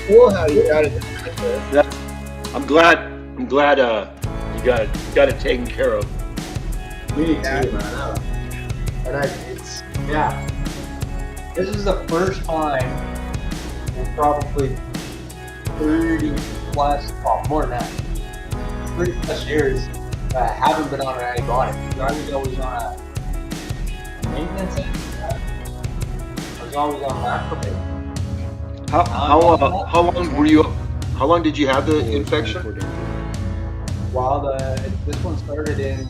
Cool how you got it. I'm glad. You got it taken care of. Me too, man. And yeah. This is the first time in probably 30 plus, more than that, 30 plus years that I haven't been on an antibiotic. I was always on a maintenance antibiotic. I was always on macrobate. How long were you? How long did you have the infection? Well, this one started in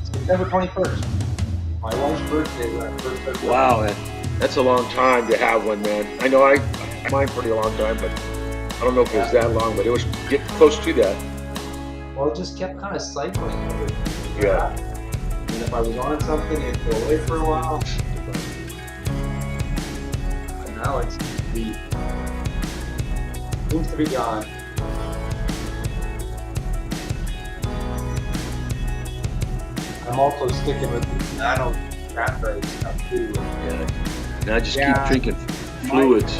September 21st. My wife's birthday when I first started. Wow, that's a long time to have one, man. I know I had mine pretty a long time, but I don't know if it was that long, but it was getting close to that. Well, it just kept kind of cycling. Yeah. And if I was on something, it'd go away for a while. And now it seems to be gone. I'm also sticking with the nano cranberry stuff too. Yeah. Now just keep drinking fluids.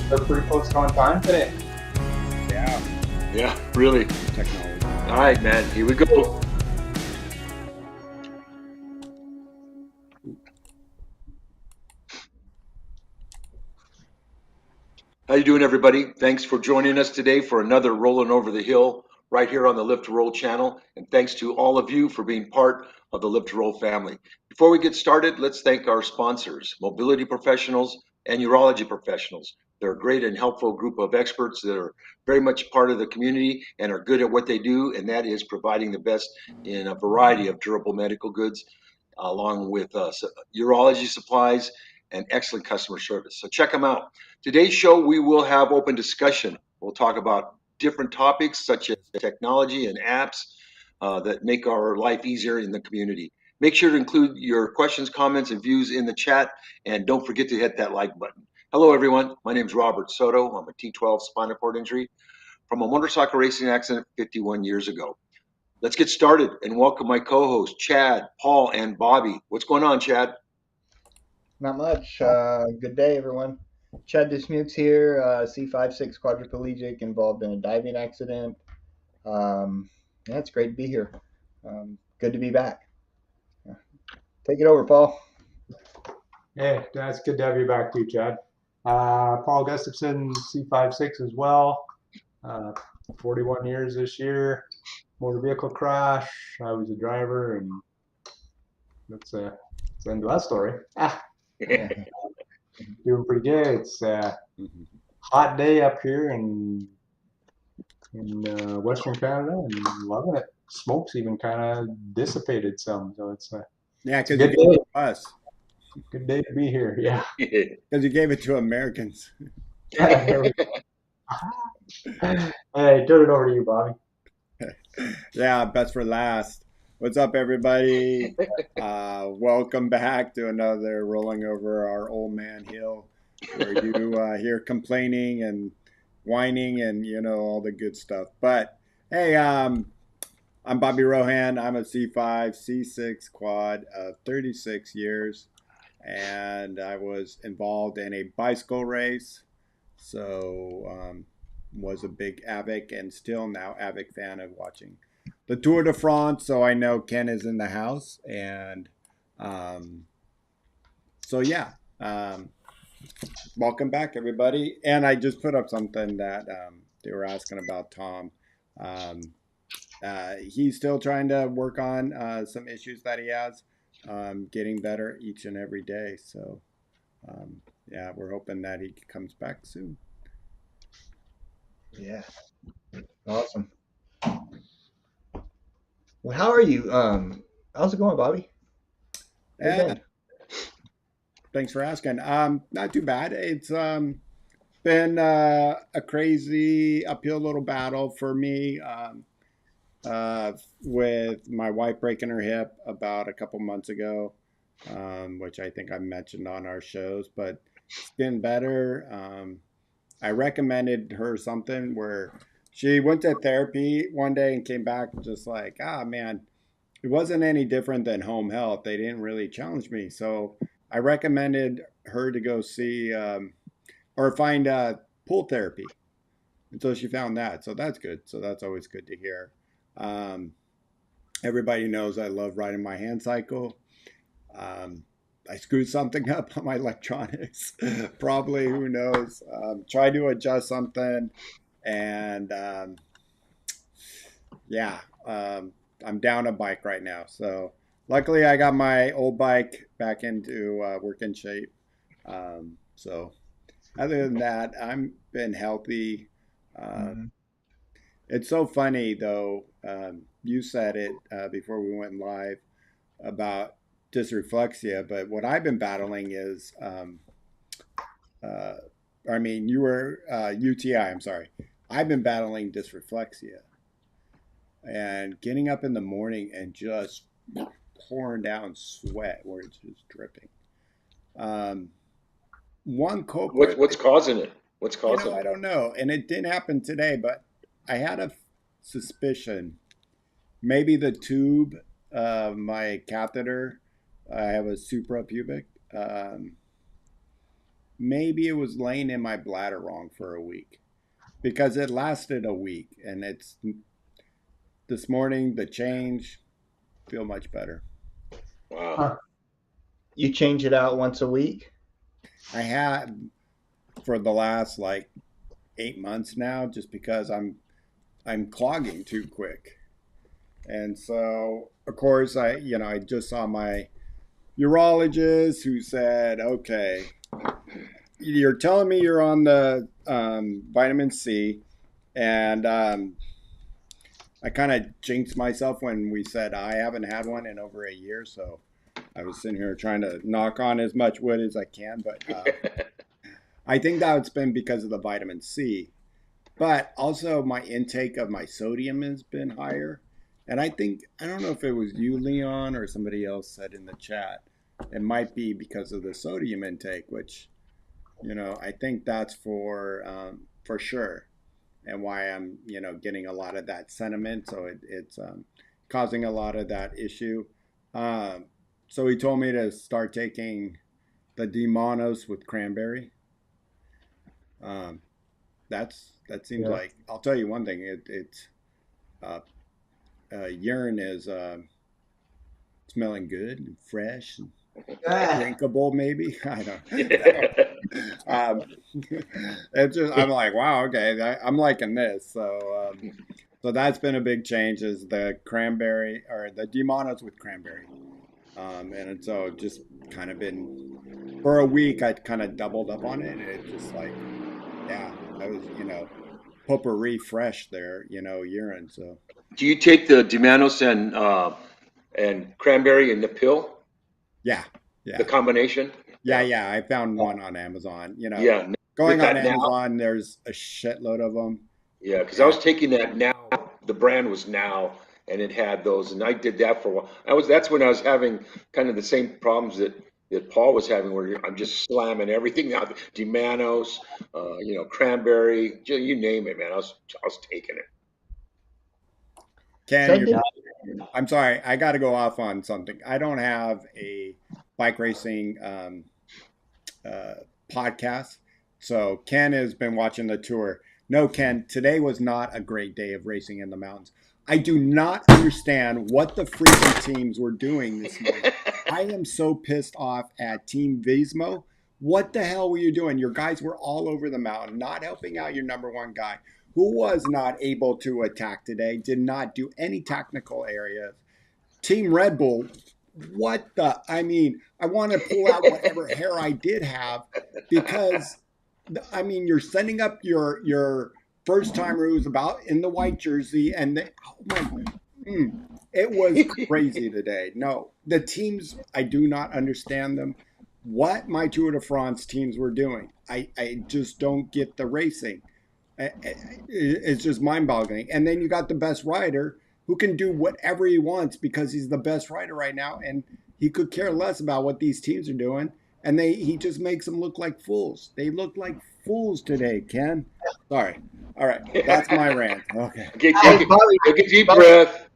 They're pretty close on time today. Yeah, really. Technology. All right, man. Here we go. How you doing, everybody? Thanks for joining us today for another Rolling Over the Hill right here on the Lift to Roll channel. And thanks to all of you for being part of the Lift to Roll family. Before we get started, let's thank our sponsors, mobility professionals and urology professionals. They're a great and helpful group of experts that are very much part of the community and are good at what they do, and that is providing the best in a variety of durable medical goods, along with urology supplies and excellent customer service. So check them out. Today's show, we will have open discussion. We'll talk about different topics such as technology and apps that make our life easier in the community. Make sure to include your questions, comments, and views in the chat, and don't forget to hit that like button. Hello, everyone. My name is Robert Soto. I'm a T12 spinal cord injury from a motorcycle racing accident 51 years ago. Let's get started and welcome my co-hosts, Chad, Paul, and Bobby. What's going on, Chad? Not much. Good day, everyone. Chad Dismukes here, C56 quadriplegic, involved in a diving accident. Yeah, it's great to be here. Good to be back. Take it over, Paul. Hey, that's good to have you back too, Chad. Paul Gustafson, C56 as well. 41 years this year. Motor vehicle crash. I was a driver, and that's the end of that story. Doing pretty good. It's a hot day up here in Western Canada, and loving it. Smoke's even kind of dissipated some, so it's because good you gave day. it to us. Good day to be here. Yeah. Because you gave it to Americans. Hey, turn it over to you, Bobby. Yeah, best for last. What's up, everybody? Welcome back to another Rolling Over Our Old Man Hill, where you hear complaining and whining and, all the good stuff. But, hey, I'm Bobby Rohan. I'm a C5, C6 quad of 36 years. And I was involved in a bicycle race. So, was a big AVIC and still now AVIC fan of watching the Tour de France. So I know Ken is in the house. And so, yeah. Welcome back, everybody. And I just put up something that they were asking about Tom. He's still trying to work on some issues that he has, getting better each and every day. So, yeah, we're hoping that he comes back soon. Yeah. Awesome. Well, how are you? How's it going, Bobby? Thanks for asking. Not too bad. It's been a crazy uphill little battle for me with my wife breaking her hip about a couple months ago, which I think I mentioned on our shows, but it's been better. I recommended her something where she went to therapy one day and came back just like, ah, man, it wasn't any different than home health. They didn't really challenge me. So I recommended her to go see or find pool therapy until she found that. So that's good. So that's always good to hear. Um, Everybody knows I love riding my hand cycle. Um, I screwed something up on my electronics. Probably, who knows? Try to adjust something, and yeah, I'm down a bike right now. So luckily, I got my old bike back into working shape. So other than that, I'm been healthy. Uh, Mhm. it's so funny though. You said it before we went live about dysreflexia, but what I've been battling is, uh, I mean, you were UTI. I'm sorry. I've been battling dysreflexia and getting up in the morning and just pouring down sweat where it's just dripping. Um, One culprit, What's causing it? What's causing I it? don't know, and it didn't happen today, but I had a suspicion. Maybe the tube, my catheter, I have a suprapubic. Um, Maybe it was laying in my bladder wrong for a week because it lasted a week, and it's this morning the change feel much better. Wow. Huh. You change it out once a week? I had for the last like 8 months now, just because I'm clogging too quick, and so of course I just saw my urologist who said, okay, you're telling me you're on the vitamin C, and I kind of jinxed myself when we said I haven't had one in over a year. So I was sitting here trying to knock on as much wood as I can, but I think that's been because of the vitamin C. But also my intake of my sodium has been higher. And I don't know if it was you, Leon, or somebody else said in the chat, it might be because of the sodium intake, which, I think that's for sure, and why I'm, getting a lot of that sentiment. So it's causing a lot of that issue. Um, so he told me to start taking the D-monos with cranberry. Um, that seems Yeah. like, I'll tell you one thing. It's uh, urine is smelling good and fresh and Ah, drinkable. Maybe I don't know. Um, it's just I'm like, wow, okay, I'm liking this. So that's been a big change is the cranberry or the demonos with cranberry. And so just kind of been for a week I kind of doubled up on it. And it just like, yeah, I was, potpourri fresh there, urine. So Do you take the Dimanos and cranberry in the pill, yeah, the yeah, combination? yeah, Yeah. yeah. I found one on Amazon. Yeah. With Going on that now? Amazon, there's a shitload of them. Yeah, because I And was taking that now. The brand was Now, and it had those, and I did that for a while. That's when I was having kind of the same problems that Paul was having, where I'm just slamming everything out. Demanos, cranberry, you name it, man. I was taking it. So Ken, I did. I'm sorry, I got to go off on something. I don't have a bike racing uh, podcast. So Ken has been watching the tour. No, Ken, today was not a great day of racing in the mountains. I do not understand what the freaking teams were doing this morning. I am so pissed off at Team Vismo. What the hell were you doing? Your guys were all over the mountain, not helping out your number one guy, who was not able to attack today, did not do any technical areas. Team Red Bull, what the? I mean, I want to pull out whatever hair I did have because, I mean, you're sending up your first timer who's about in the white jersey, and oh my, it was crazy today. No, the teams, I do not understand them. What my Tour de France teams were doing, I just don't get the racing. It's just mind boggling. And then you got the best rider who can do whatever he wants because he's the best rider right now. And he could care less about what these teams are doing. and he just makes them look like fools. They look like fools today, Ken. Sorry. All right, that's my rant. Okay. Hey, Bobby, Take a deep Bobby, breath.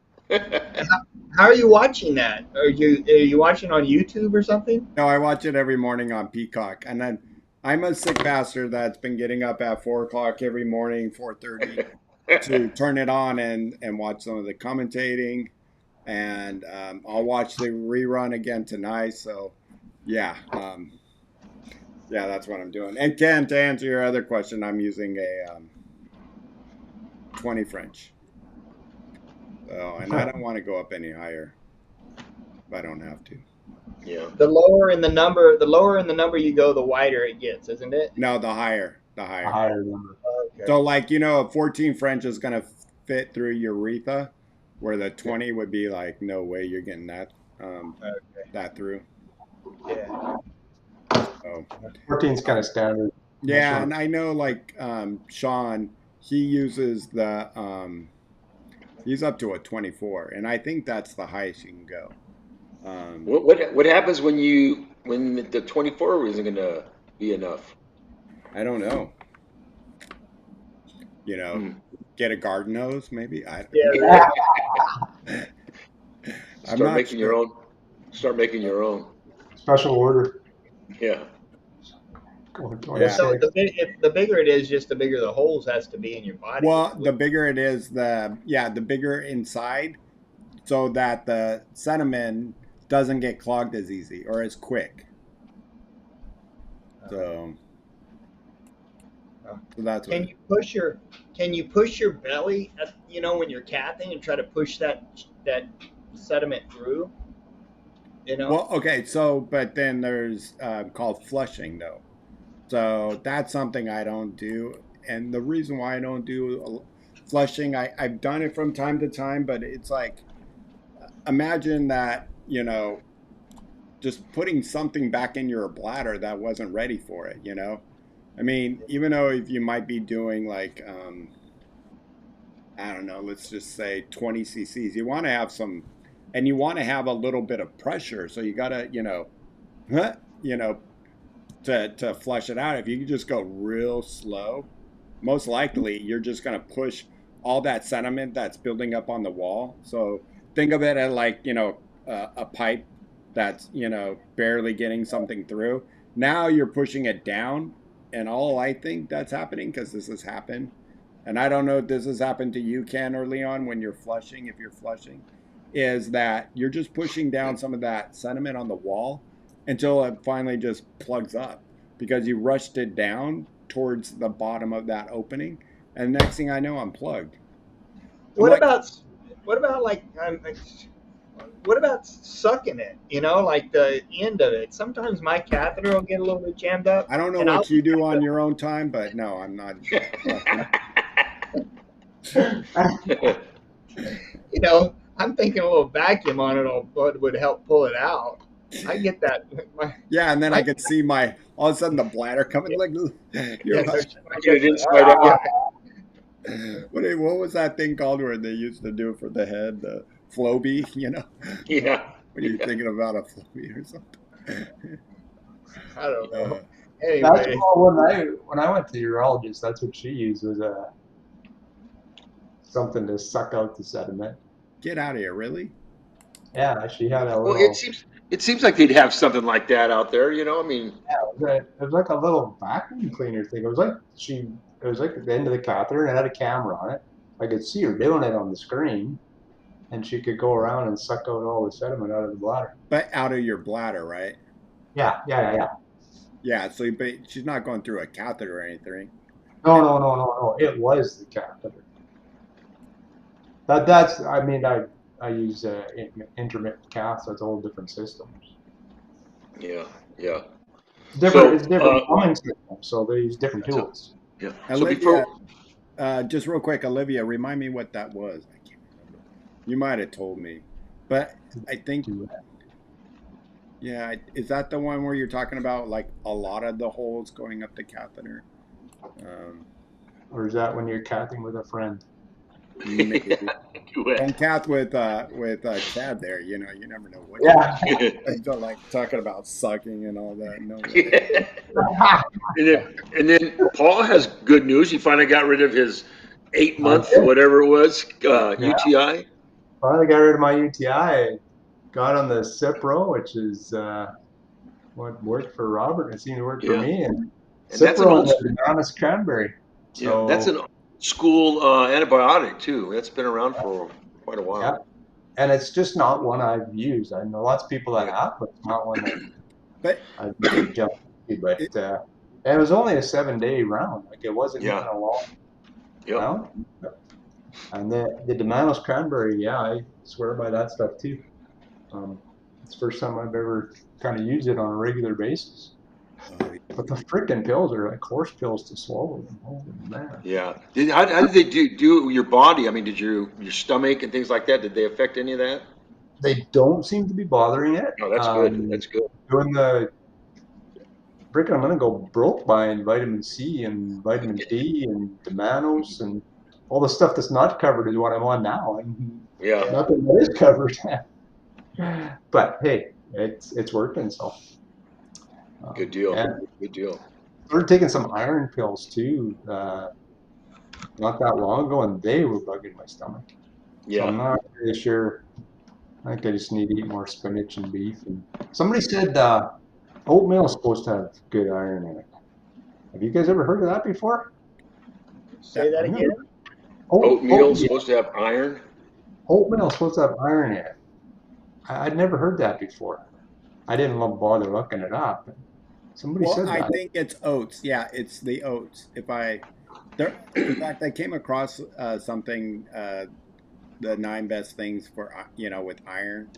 how are you watching that? Are you watching on YouTube or something? No, I watch it every morning on Peacock, and then I'm a sick bastard that's been getting up at 4 o'clock every morning, 4:30, to turn it on and watch some of the commentating, and I'll watch the rerun again tonight. So, yeah, yeah, that's what I'm doing. And Ken, to answer your other question, I'm using a 20 French. So, and I don't want to go up any higher if I don't have to. Yeah. The lower in the number you go, the wider it gets, isn't it? No, the higher, the A higher. higher number. Okay. So, like, a 14 French is going to fit through urethra, where the 20 would be like, no way you're getting that Okay. that through. Yeah. So, 14 is kind of standard. yeah, Sure. and I know, like, Shawn, he uses he's up to a 24, and I think that's the highest you can go. What happens when the 24 isn't gonna be enough? I don't know. Hmm. Get a garden hose, maybe. Yeah. I'm Start not making sure. your own. Start making your own. Special order. Yeah. Yeah. So if the bigger it is, just the bigger the holes has to be in your body. Well, the bigger it is, the bigger inside, so that the sediment doesn't get clogged as easy or as quick. So that's what. Can you push your belly at, when you're cathing and try to push that sediment through? Well, okay, so but then there's called flushing though. So that's something I don't do, and the reason why I don't do flushing, I've done it from time to time, but it's like, imagine that, just putting something back in your bladder that wasn't ready for it. I mean, even though if you might be doing like, I don't know, let's just say 20 cc's, you want to have some, and you want to have a little bit of pressure. So you got to, to flush it out. If you can just go real slow, most likely you're just going to push all that sediment that's building up on the wall. So think of it as like, a pipe that's, barely getting something through. Now you're pushing it down. And all I think that's happening, because this has happened, and I don't know if this has happened to you, Ken or Leon, when you're flushing, if you're flushing, is that you're just pushing down some of that sediment on the wall until it finally just plugs up, because you rushed it down towards the bottom of that opening, and next thing I know, I'm plugged. What about sucking it? Like the end of it. Sometimes my catheter will get a little bit jammed up. I don't know and what you do on your own time, but no, I'm not. I'm thinking a little vacuum on it would help pull it out. I get that. Yeah, and then I could see all of a sudden the bladder coming like you're like, Get it inside out. what was that thing called where they used to do for the head, the Flowbee, Yeah. when you're thinking about a Flowbee or something. I don't know. That's Anyway, when I went to the urologist. That's what she used, was something to suck out the sediment. Get out of here, really? Yeah, she had a Well, little. it seems like they'd have something like that out there. I mean. Yeah, it was like a little vacuum cleaner thing. It was like at the end of the catheter, and it had a camera on it. I could see her doing it on the screen, and she could go around and suck out all the sediment out of the bladder. But out of your bladder, right? Yeah. Yeah, so but she's not going through a catheter or anything. No. It was the catheter. I use intermittent cath, so it's a whole different system. Yeah. It's different So, plumbing system, so they use different tools. Yeah. So Olivia, before. just real quick, Olivia, remind me what that was. I can't remember. You might have told me, but I think, yeah, is that the one where you're talking about like a lot of the holes going up the catheter? Or is that when you're cathing with a friend? maybe. You bet. Don't count with Chad there. You know, you never know what. Yeah. You don't like talking about sucking and all that. No way. And then Paul has good news. He finally got rid of his eight I month, did. whatever it was, Yeah. UTI. Finally got rid of my UTI. Got on the Cipro, which is what worked for Robert. It seemed to work for Yeah. me. And And that's an Cipro and old, the honest cranberry. yeah, that's So an old school antibiotic too. That's been around for quite a yeah, while. and it's just not one I've used. I know lots of people that Yeah. have, but it's not one that But I've really jumped into. But it, and it was only a 7-day round. Like it wasn't even Yeah. a long Yep. round. And the Demanos cranberry, yeah, I swear by that stuff too. It's the first time I've ever kind of used it on a regular basis. oh, But the freaking pills are like horse pills to swallow them. Holy man. Yeah. How did they do your body? I mean, did your stomach and things like that? Did they affect any of that? They don't seem to be bothering it. No, that's good. That's good. Doing the freaking, I'm gonna go broke buying vitamin C and vitamin D and Demanos and all the stuff that's not covered is what I'm on now, and Yeah. nothing that is covered. But hey, it's working. So Good deal. and Good deal. started taking some iron pills too, not that long ago, and they were bugging my stomach. So I'm Yeah. not really sure. I think I just need to eat more spinach and beef. And somebody said oatmeal is supposed to have good iron in it. Have you guys ever heard of that before? Say that, that I've again. never. Oatmeal is supposed to have iron. Oatmeal is supposed to have iron in it. I'd never heard that before. I didn't bother looking it up. But somebody well, said I that. think it's oats. Yeah, it's the oats. If I there, in fact, I came across something. The 9 best things for with iron.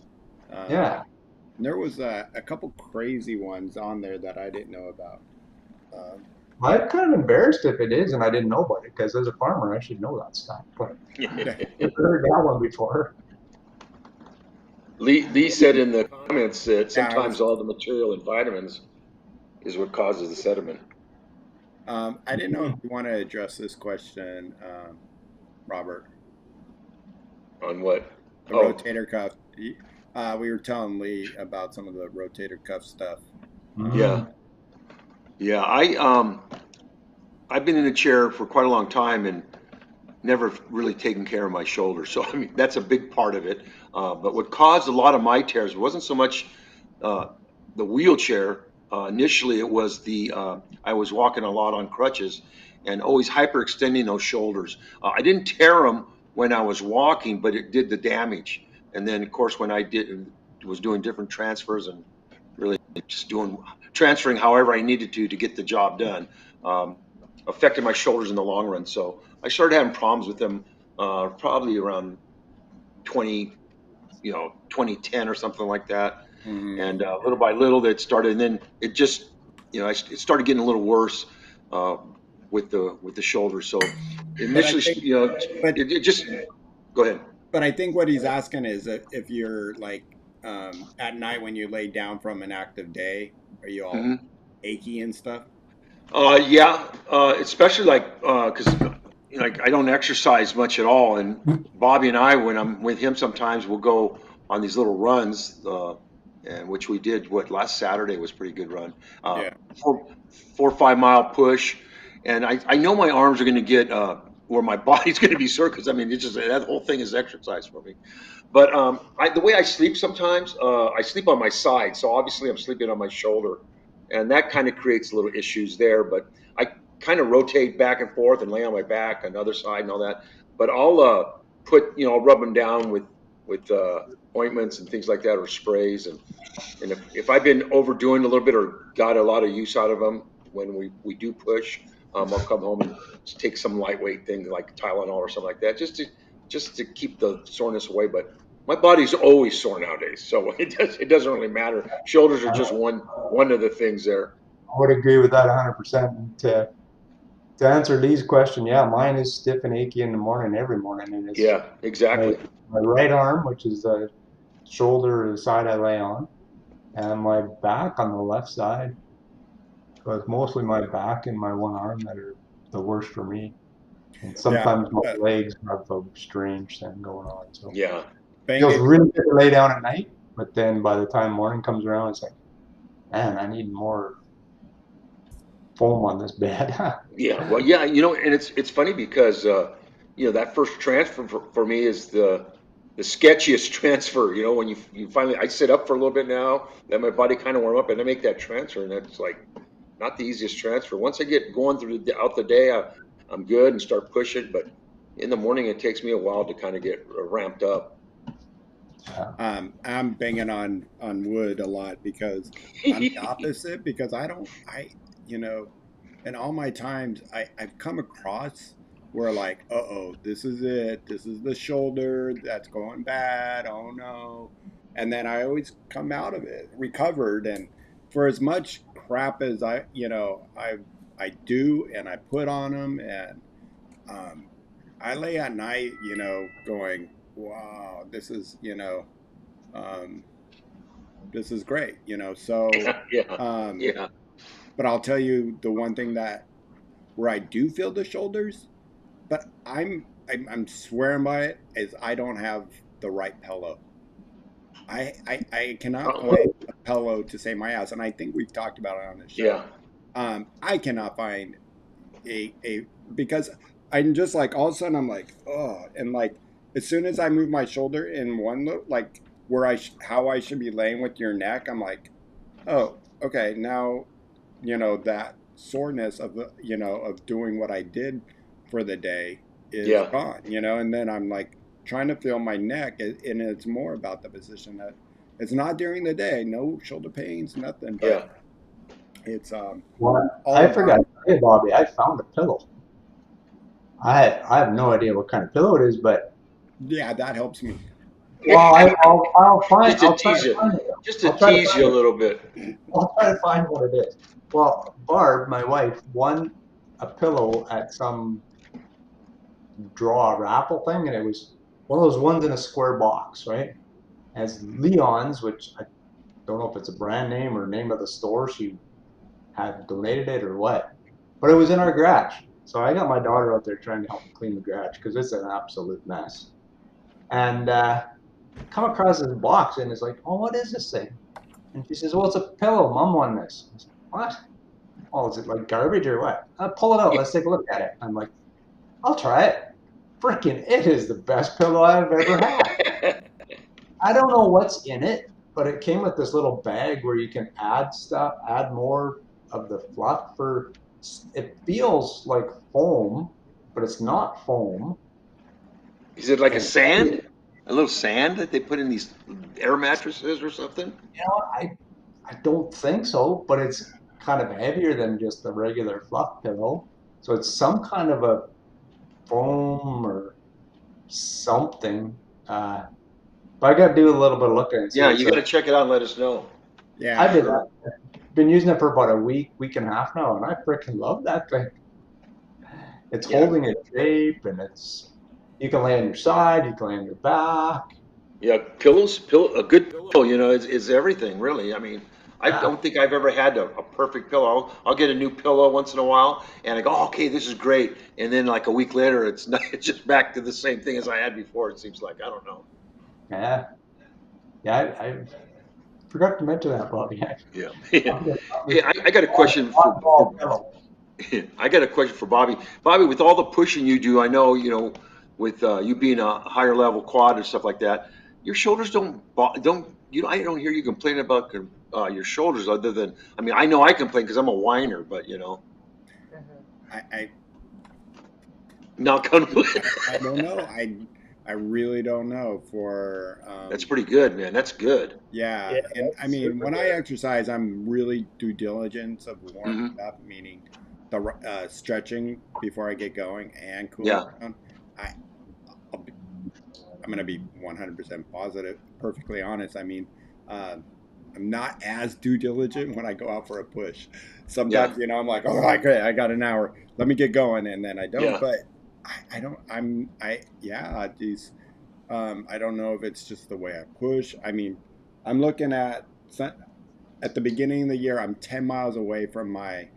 Um, Yeah. there was a couple crazy ones on there that I didn't know about. Um, I'm kind of embarrassed if it is and I didn't know about it because as a farmer I should know that stuff. But I've never heard that one before. Lee said in the comments that yeah, I was. sometimes all the material in vitamins is what causes the sediment. I didn't know if you want to address this question, Robert. On what? The Oh, rotator cuff. We were telling Lee about some of the rotator cuff stuff. yeah. Yeah. I've been in a chair for quite a long time and never really taken care of my shoulder. So I mean that's a big part of it. But what caused a lot of my tears wasn't so much uh, the wheelchair. Initially, it was I was walking a lot on crutches and always hyperextending those shoulders. I didn't tear them when I was walking, but it did the damage. And then, of course, when I was doing different transfers and really just doing transferring however I needed to get the job done, um, affected my shoulders in the long run. So I started having problems with them probably around 20, 2010 or something like that. Mm-hmm. And little by little that started, and then it just, it started getting a little worse uh, with the shoulder. So But I initially, think, but it just, go ahead. but I think what he's asking is if you're like at night when you lay down from an active day, are you all Hmm. achy and stuff? Yeah, especially like because like I don't exercise much at all, and Bobby and I, when I'm with him, sometimes we'll go on these little runs, and which we did. What last Saturday was a pretty good run, uh, Yeah. 4 or 5 mile push, and I know my arms are going to get where my body's going to be sore because I mean it's just that whole thing is exercise for me. But the way I sleep sometimes, I sleep on my side, so obviously I'm sleeping on my shoulder, and that kind of creates little issues there. But I kind of rotate back and forth and lay on my back on the other side and all that. But I'll I'll rub them down with ointments and things like that or sprays, and if I've been overdoing a little bit or got a lot of use out of them when we do push, I'll come home and just take some lightweight thing like Tylenol or something like that, just to keep the soreness away. But my body's always sore nowadays, so it doesn't really matter. Shoulders are I just one of the things there. would agree with that 100%. To answer Lee's question, yeah, mine is stiff and achy in the morning every morning, and it's Yeah, my, exactly. my right arm, which is the shoulder, the side I lay on, and my back on the left side. So it's mostly my back and my one arm that are the worst for me. And Yeah. sometimes my legs have a strange thing going on. So Yeah. it Bang feels it. really good to lay down at night, but then by the time morning comes around, it's like, man, I need more foam on this bed. Yeah. Well, yeah, and it's funny because that first transfer for me is the sketchiest transfer, when you finally I sit up for a little bit now, let my body kind of warm up and I make that transfer and it's like not the easiest transfer. Once I get going out the day, I'm good and start pushing, but in the morning it takes me a while to kind of get ramped up. I'm banging on wood a lot because I'm the opposite because you know, in all my times I've come across where like, uh-oh, this is it. This is the shoulder that's going bad. Oh no. And then I always come out of it recovered. And for as much crap as I do and I put on them and um, I lay at night, going, wow, um, this is great, So, Yeah, yeah, um, yeah. but I'll tell you the one thing that where I do feel the shoulders, but I'm swearing by it is I don't have the right pillow. I cannot Oh, find a pillow to save my ass, and I think we've talked about it on the show. yeah, I cannot find a because I'm just like all of a sudden I'm like, oh, and like as soon as I move my shoulder in one look, like where how I should be laying with your neck, I'm like, oh, okay, now that soreness of of doing what I did for the day is yeah, gone, and then I'm like trying to feel my neck, and it's more about the position that it's not during the day, no shoulder pains, nothing, but yeah. it's Well, all I forgot about to tell you, Bobby, I found a pillow. I have no idea what kind of pillow it is, but yeah, that helps me. well, Just to I'll try tease to you, find it. just to I'll try to tease you find a it. little bit. I'll try to find what it is. Well, Barb, my wife, won a pillow at some draw a raffle thing, and it was one of those ones in a square box, right? It has Leon's, which I don't know if it's a brand name or name of the store. She had donated it or what, but it was in our garage. So I got my daughter out there trying to help clean the garage because it's an absolute mess. And come across this box and it's like, oh, what is this thing? And she says, well, it's a pillow. Mom won this. I said, what? Oh, is it like garbage or what? Pull it out. Let's take a look at it. I'm like, I'll try it. Freaking, it is the best pillow I've ever had. I don't know what's in it, but it came with this little bag where you can add stuff, add more of the fluff for, it feels like foam, but it's not foam. Is it like a And sand? A little sand that they put in these air mattresses or something? I don't think so, but it's kind of heavier than just a regular fluff pillow. So it's some kind of a foam or something. But I got to do a little bit of looking and see. Yeah, you got to check it out and let us know. I Yeah, did. I've been using it for about a week and a half now, and I freaking love that thing. It's Yeah, holding its shape, and you can lay on your side, you can lay on your back. yeah. A good pillow, is everything really. I mean, I Yeah, don't think I've ever had a perfect pillow. I'll get a new pillow once in a while, and I go, oh, okay, this is great. And then like a week later, it's not, it's just back to the same thing as I had before. It seems like I don't know. yeah, yeah. I forgot to mention that, Bobby. Yeah. I'm gonna- I'm Hey, just- I got a question oddball pillow. I got a question for Bobby. Bobby, with all the pushing you do, I know, with you being a higher level quad and stuff like that, your shoulders I don't hear you complaining about your shoulders other than, I mean, I know I complain because I'm a whiner, but I, I knock on wood. I don't know. I really don't know. For That's pretty good, man. That's good. yeah, Yeah, and I that's mean, super when I good. exercise, I'm really due diligence of warming Hmm. up, meaning the stretching before I get going and cooling Yeah. down. I I'll be, I'm gonna be 100% positive, perfectly honest. I mean, uh, I'm not as due diligent when I go out for a push. Yeah. Sometimes, I'm like, oh, okay, I got an hour. Let me get going, and then I don't. Yeah. But I don't. Yeah. These. I don't know if it's just the way I push. I mean, I'm looking at the beginning of the year. I'm 10 miles away from my.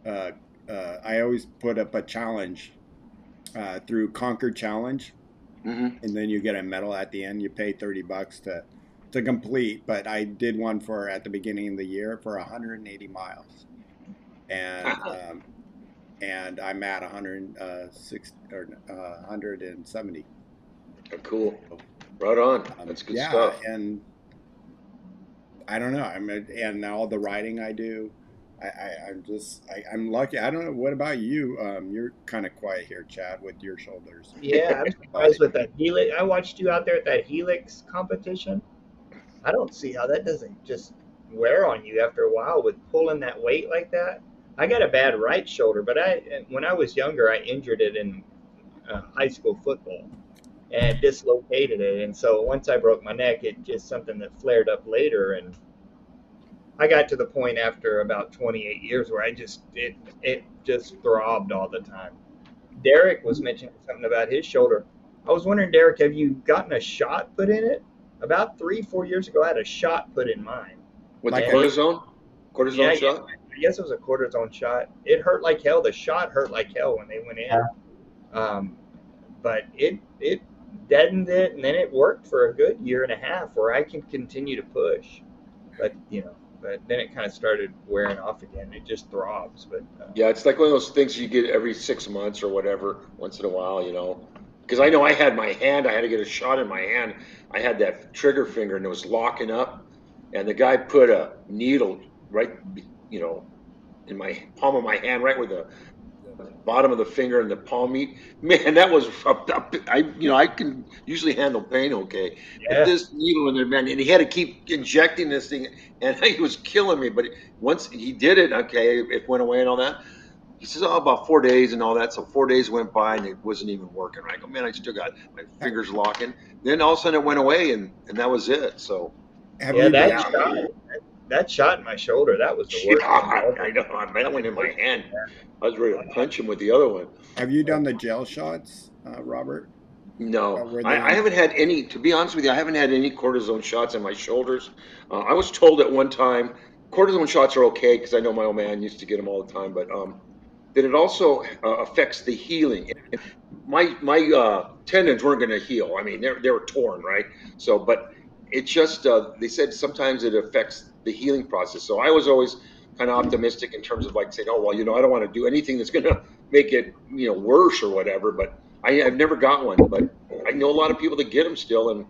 Uh, I always put up a challenge through Conquer Challenge, Mm-hmm. and then you get a medal at the end. You pay $30 to complete. But I did one for at the beginning of the year for 180 miles, and I'm at 106 or 170. Cool. So, Right on. That's good yeah, stuff. and I don't know. And all the riding I do, I'm lucky. I don't know. What about you? You're kind of quiet here, Chad, with your shoulders. Yeah, I'm surprised with that helix. I watched you out there at that helix competition. I don't see how that doesn't just wear on you after a while with pulling that weight like that. I got a bad right shoulder, but when I was younger, I injured it in high school football and dislocated it. And so once I broke my neck, it just something that flared up later. And I got to the point after about 28 years where it just throbbed all the time. Derek was mentioning something about his shoulder. I was wondering, Derek, have you gotten a shot put in it? About 3, 4 years ago, I had a shot put in mine, With the Like and a cortisone? yeah, Cortisone shot? I guess it was a cortisone shot. It hurt like hell. The shot hurt like hell when they went in, um, but it deadened it, and then it worked for a good year and a half where I can continue to push. But but then it kind of started wearing off again. It just throbs, but Yeah, it's like one of those things you get every 6 months or whatever, once in a while, you know. Because I know I had my hand, I had to get a shot in my hand. I had that trigger finger and it was locking up. And the guy put a needle right, you know, in my palm of my hand, right where the bottom of the finger and the palm meet. Man, that was, I can usually handle pain okay. But yeah, this needle in there, man, and he had to keep injecting this thing and he was killing me. But once he did it, okay, it went away and all that. He says, "Oh, about 4 days and all that." So 4 days went by and it wasn't even working. I go, "Man, I still got my fingers locking." Then all of a sudden it went away and that was it. So Have yeah, you that done? yeah, shot, that shot in my shoulder, that was the yeah, worst thing I ever. know. That went It in my hurt. hand. I was ready to punch him with the other one. Have you done the gel shots, Robert? No, Where I they haven't had any. To be honest with you, I haven't had any cortisone shots on my shoulders. I was told at one time cortisone shots are okay because I know my old man used to get them all the time, but that it also affects the healing. My tendons weren't going to heal. I mean, they were torn, right? So, but it just they said sometimes it affects the healing process. So I was always kind of optimistic in terms of like saying, oh well, I don't want to do anything that's going to make it worse or whatever. But I've never got one, but I know a lot of people that get them still, and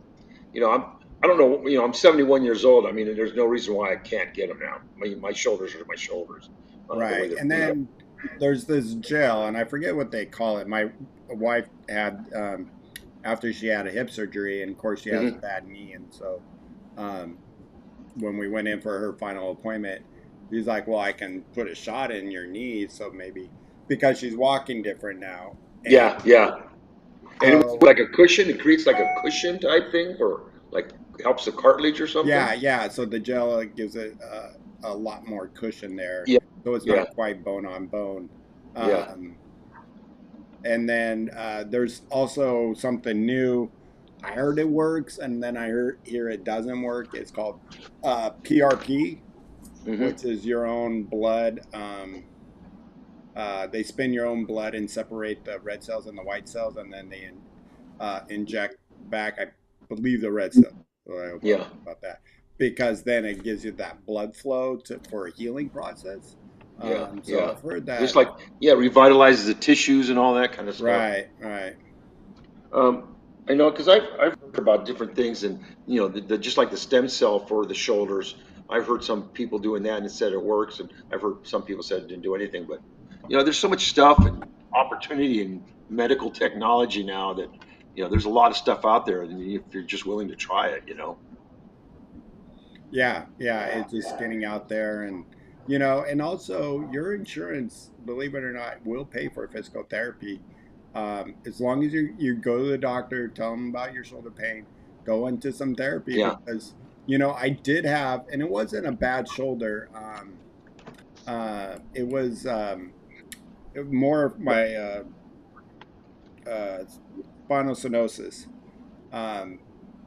I don't know, I'm 71 years old. I mean, there's no reason why I can't get them now. My shoulders are my shoulders, the way right, they're and built. then there's this gel, and I forget what they call it. My wife had after she had a hip surgery, and of course she has a Hmm. bad knee, and so um, when we went in for her final appointment, he's like, "Well, I can put a shot in your knee, so maybe because she's walking different now." And Yeah, yeah. And it was so, like a cushion. It creates like a cushion type thing, or like helps the cartilage or something. yeah. So the gel gives it a lot more cushion there, Yeah, so it's yeah, not quite bone on bone. yeah. Um, and then there's also something new. I heard it works, and then I hear it doesn't work. It's called PRP, which Hmm. is your own blood. They spin your own blood and separate the red cells and the white cells, and then they inject back, I believe, the red cells. So I hope I'm Yeah, right about that, because then it gives you that blood flow for a healing process. yeah, So yeah. I've heard Just that. like, yeah, revitalizes the tissues and all that kind of stuff. Right, right. Um, I know because I've heard about different things, and the just like the stem cell for the shoulders. I've heard some people doing that and it said it works, and I've heard some people said it didn't do anything. But there's so much stuff and opportunity and medical technology now that there's a lot of stuff out there, and if you're just willing to try it. Yeah, yeah, it's just getting out there, and and also your insurance, believe it or not, will pay for physical therapy. As long as you go to the doctor, tell them about your shoulder pain, go into some therapy, Yeah. because I did have, and it wasn't a bad shoulder. It was more of my uh, spinal stenosis. Um,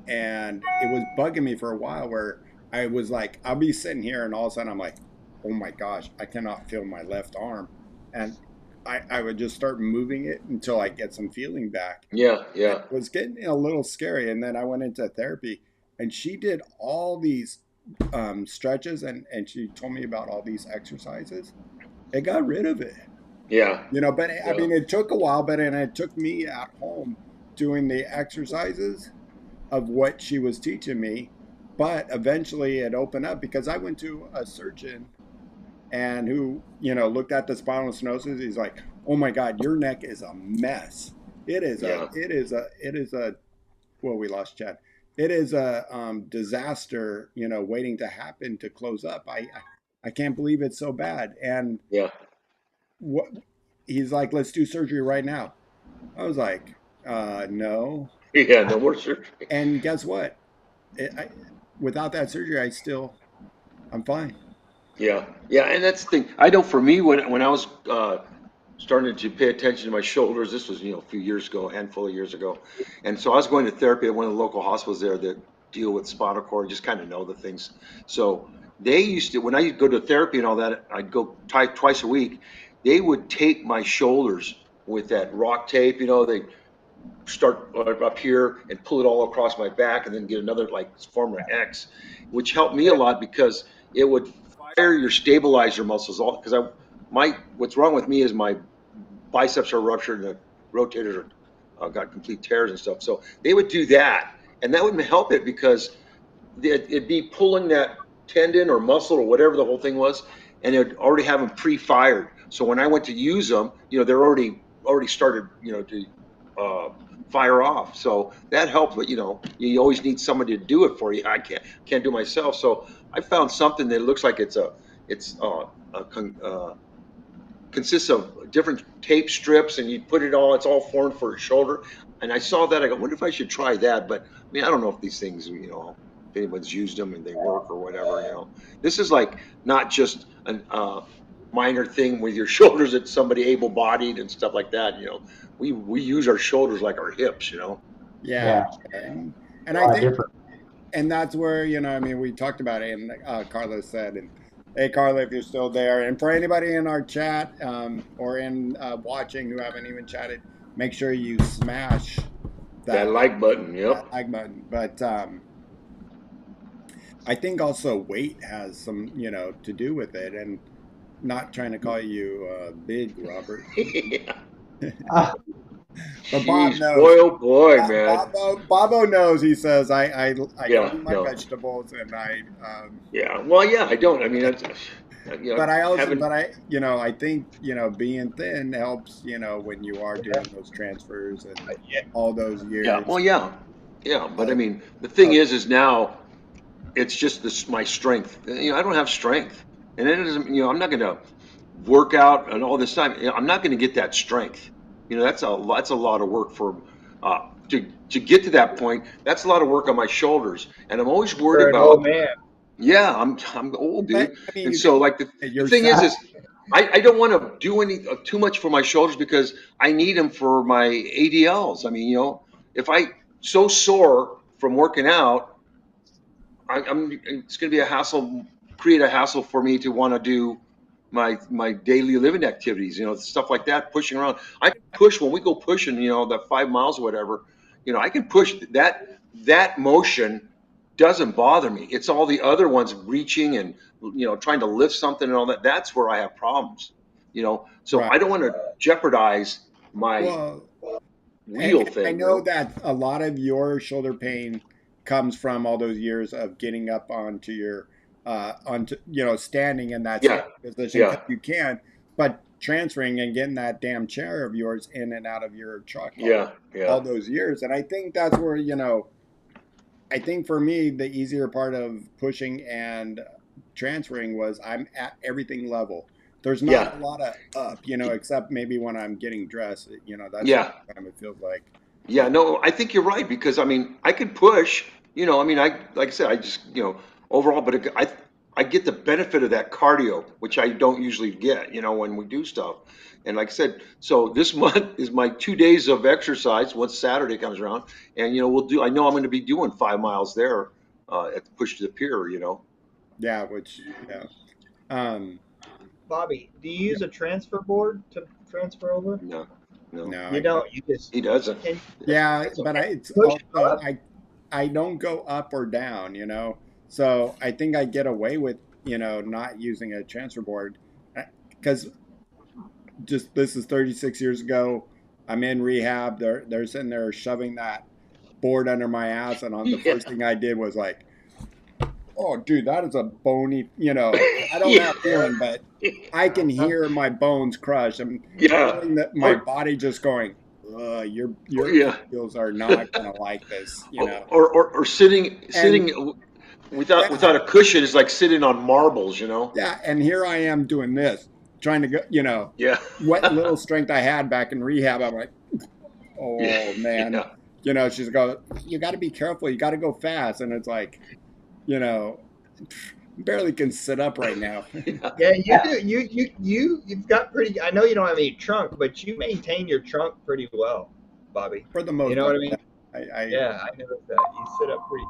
and it was bugging me for a while where I was like, I'll be sitting here and all of a sudden I'm like, oh my gosh, I cannot feel my left arm. And I would just start moving it until I get some feeling back. Yeah, And yeah, it was getting a little scary. And then I went into therapy, and she did all these stretches, and she told me about all these exercises. It got rid of it. yeah, But I yeah, mean, it took a while, but and it took me at home doing the exercises of what she was teaching me. But eventually it opened up because I went to a surgeon and who, looked at the spinal stenosis. He's like, "Oh my God, your neck is a mess. yeah, It is a, well, we lost Chad. It is a disaster, waiting to happen to close up. I can't believe it's so bad." And yeah, what he's like, "Let's do surgery right now." I was like, no. yeah. No more surgery. And guess what? I, without that surgery, I'm fine. Yeah, yeah, and that's the thing. I know for me, when I was starting to pay attention to my shoulders, this was a few years ago, a handful of years ago, and so I was going to therapy at one of the local hospitals there that deal with spinal cord, just kind of know the things. So they used to, when I go to therapy and all that, I'd go twice a week. They would tape my shoulders with that rock tape. They start up here and pull it all across my back and then get another like form of X, which helped me a lot because it would fire your stabilizer muscles all because what's wrong with me is my biceps are ruptured and the rotators are got complete tears and stuff. So they would do that and that would help it because it'd be pulling that tendon or muscle or whatever the whole thing was, and it'd already have them pre-fired. So when I went to use them, they're already started, to uh, fire off. So that helped, but you always need somebody to do it for you. I can't do it myself. So I found something that looks like it's consists of different tape strips, and you put it all. It's all formed for a shoulder. And I saw that. I go, wonder if I should try that. But I mean, I don't know if these things, if anyone's used them and they work or whatever. This is like not just an minor thing with your shoulders. It's somebody able-bodied and stuff like that. We use our shoulders like our hips. Yeah. Yeah, And a I lot think, different. and that's where, I mean, we talked about it, and Carla said, and hey, Carla, if you're still there, and for anybody in our chat or in watching who haven't even chatted, make sure you smash That that like button. that Yep. like button. But I think also weight has some, to do with it, and not trying to call you big, Robert, Ah, but Bob Jeez, knows. boy, oh boy, man. Babo knows. He says I don't Yeah. eat my No. vegetables, and Yeah. Well, yeah. I don't. I mean, that's having. but I think being thin helps. When you are doing those transfers and all those Yeah. years Well, yeah. Yeah. But I of, mean, the thing of is now it's just my strength. I don't have strength, and it isn't. I'm not going to work out and all this time. I'm not going to get that strength. That's a lot of work for uh, to get to that point. That's a lot of work on my shoulders, and I'm always worried For an old about. man. Yeah, I'm old, but dude, I mean and you can so like the your thing son. is I don't want to do any too much for my shoulders because I need them for my ADLs. I mean, if I so sore from working out, it's going to be a hassle, create a hassle for me to want to do my daily living activities, stuff like that, pushing around. I can push when we go pushing, that 5 miles or whatever. I can push that motion doesn't bother me. It's all the other ones reaching and trying to lift something and all that. That's where I have problems. So Right. I don't want to jeopardize my Well, wheel and I thing. know that a lot of your shoulder pain comes from all those years of getting up onto your onto standing in that Yeah, standing position because yeah, you can, but transferring and getting that damn chair of yours in and out of your truck yeah, all yeah, those years. And I think that's where I think for me the easier part of pushing and transferring was I'm at everything level. There's not yeah, a lot of up, except maybe when I'm getting dressed. That's the yeah. only time it feels like. Yeah, no, I think you're right because I mean, I could push, I mean, like I said, I just, overall, but I get the benefit of that cardio, which I don't usually get, when we do stuff. And like I said, so this month is my 2 days of exercise once Saturday comes around, and I know I'm going to be doing 5 miles there at the push to the pier. Yeah, which um Bobby, do you yeah. use a transfer board transfer over? No, no, No, You don't. You just he doesn't. can yeah, That's but okay. it's push it also up. I don't go up or down, you know. So I think I get away with, you know, not using a transfer board because just this is 36 years ago. I'm in rehab. They're sitting there shoving that board under my ass, and on the Yeah. first thing I did was like, oh, dude, that is a bony, you know. I don't Yeah. have feeling, but I can hear my bones crush. I'm Yeah. feeling that my Or body just going, your yeah. heels are not gonna like this, you know. Or sitting And without yeah, a cushion is like sitting on marbles, you know? yeah, and here I am doing this, trying to go, you know, Yeah. what little strength I had back in rehab. I'm like, oh man, Yeah. you know, she's go, you got to be careful, you got to go fast, and it's like, you know, barely can sit up right now. Yeah, you Yeah. do. You've got pretty. I know you don't have any trunk, but you maintain your trunk pretty well, Bobby. For the You most know what part. I mean? I Yeah, I noticed that. You sit up pretty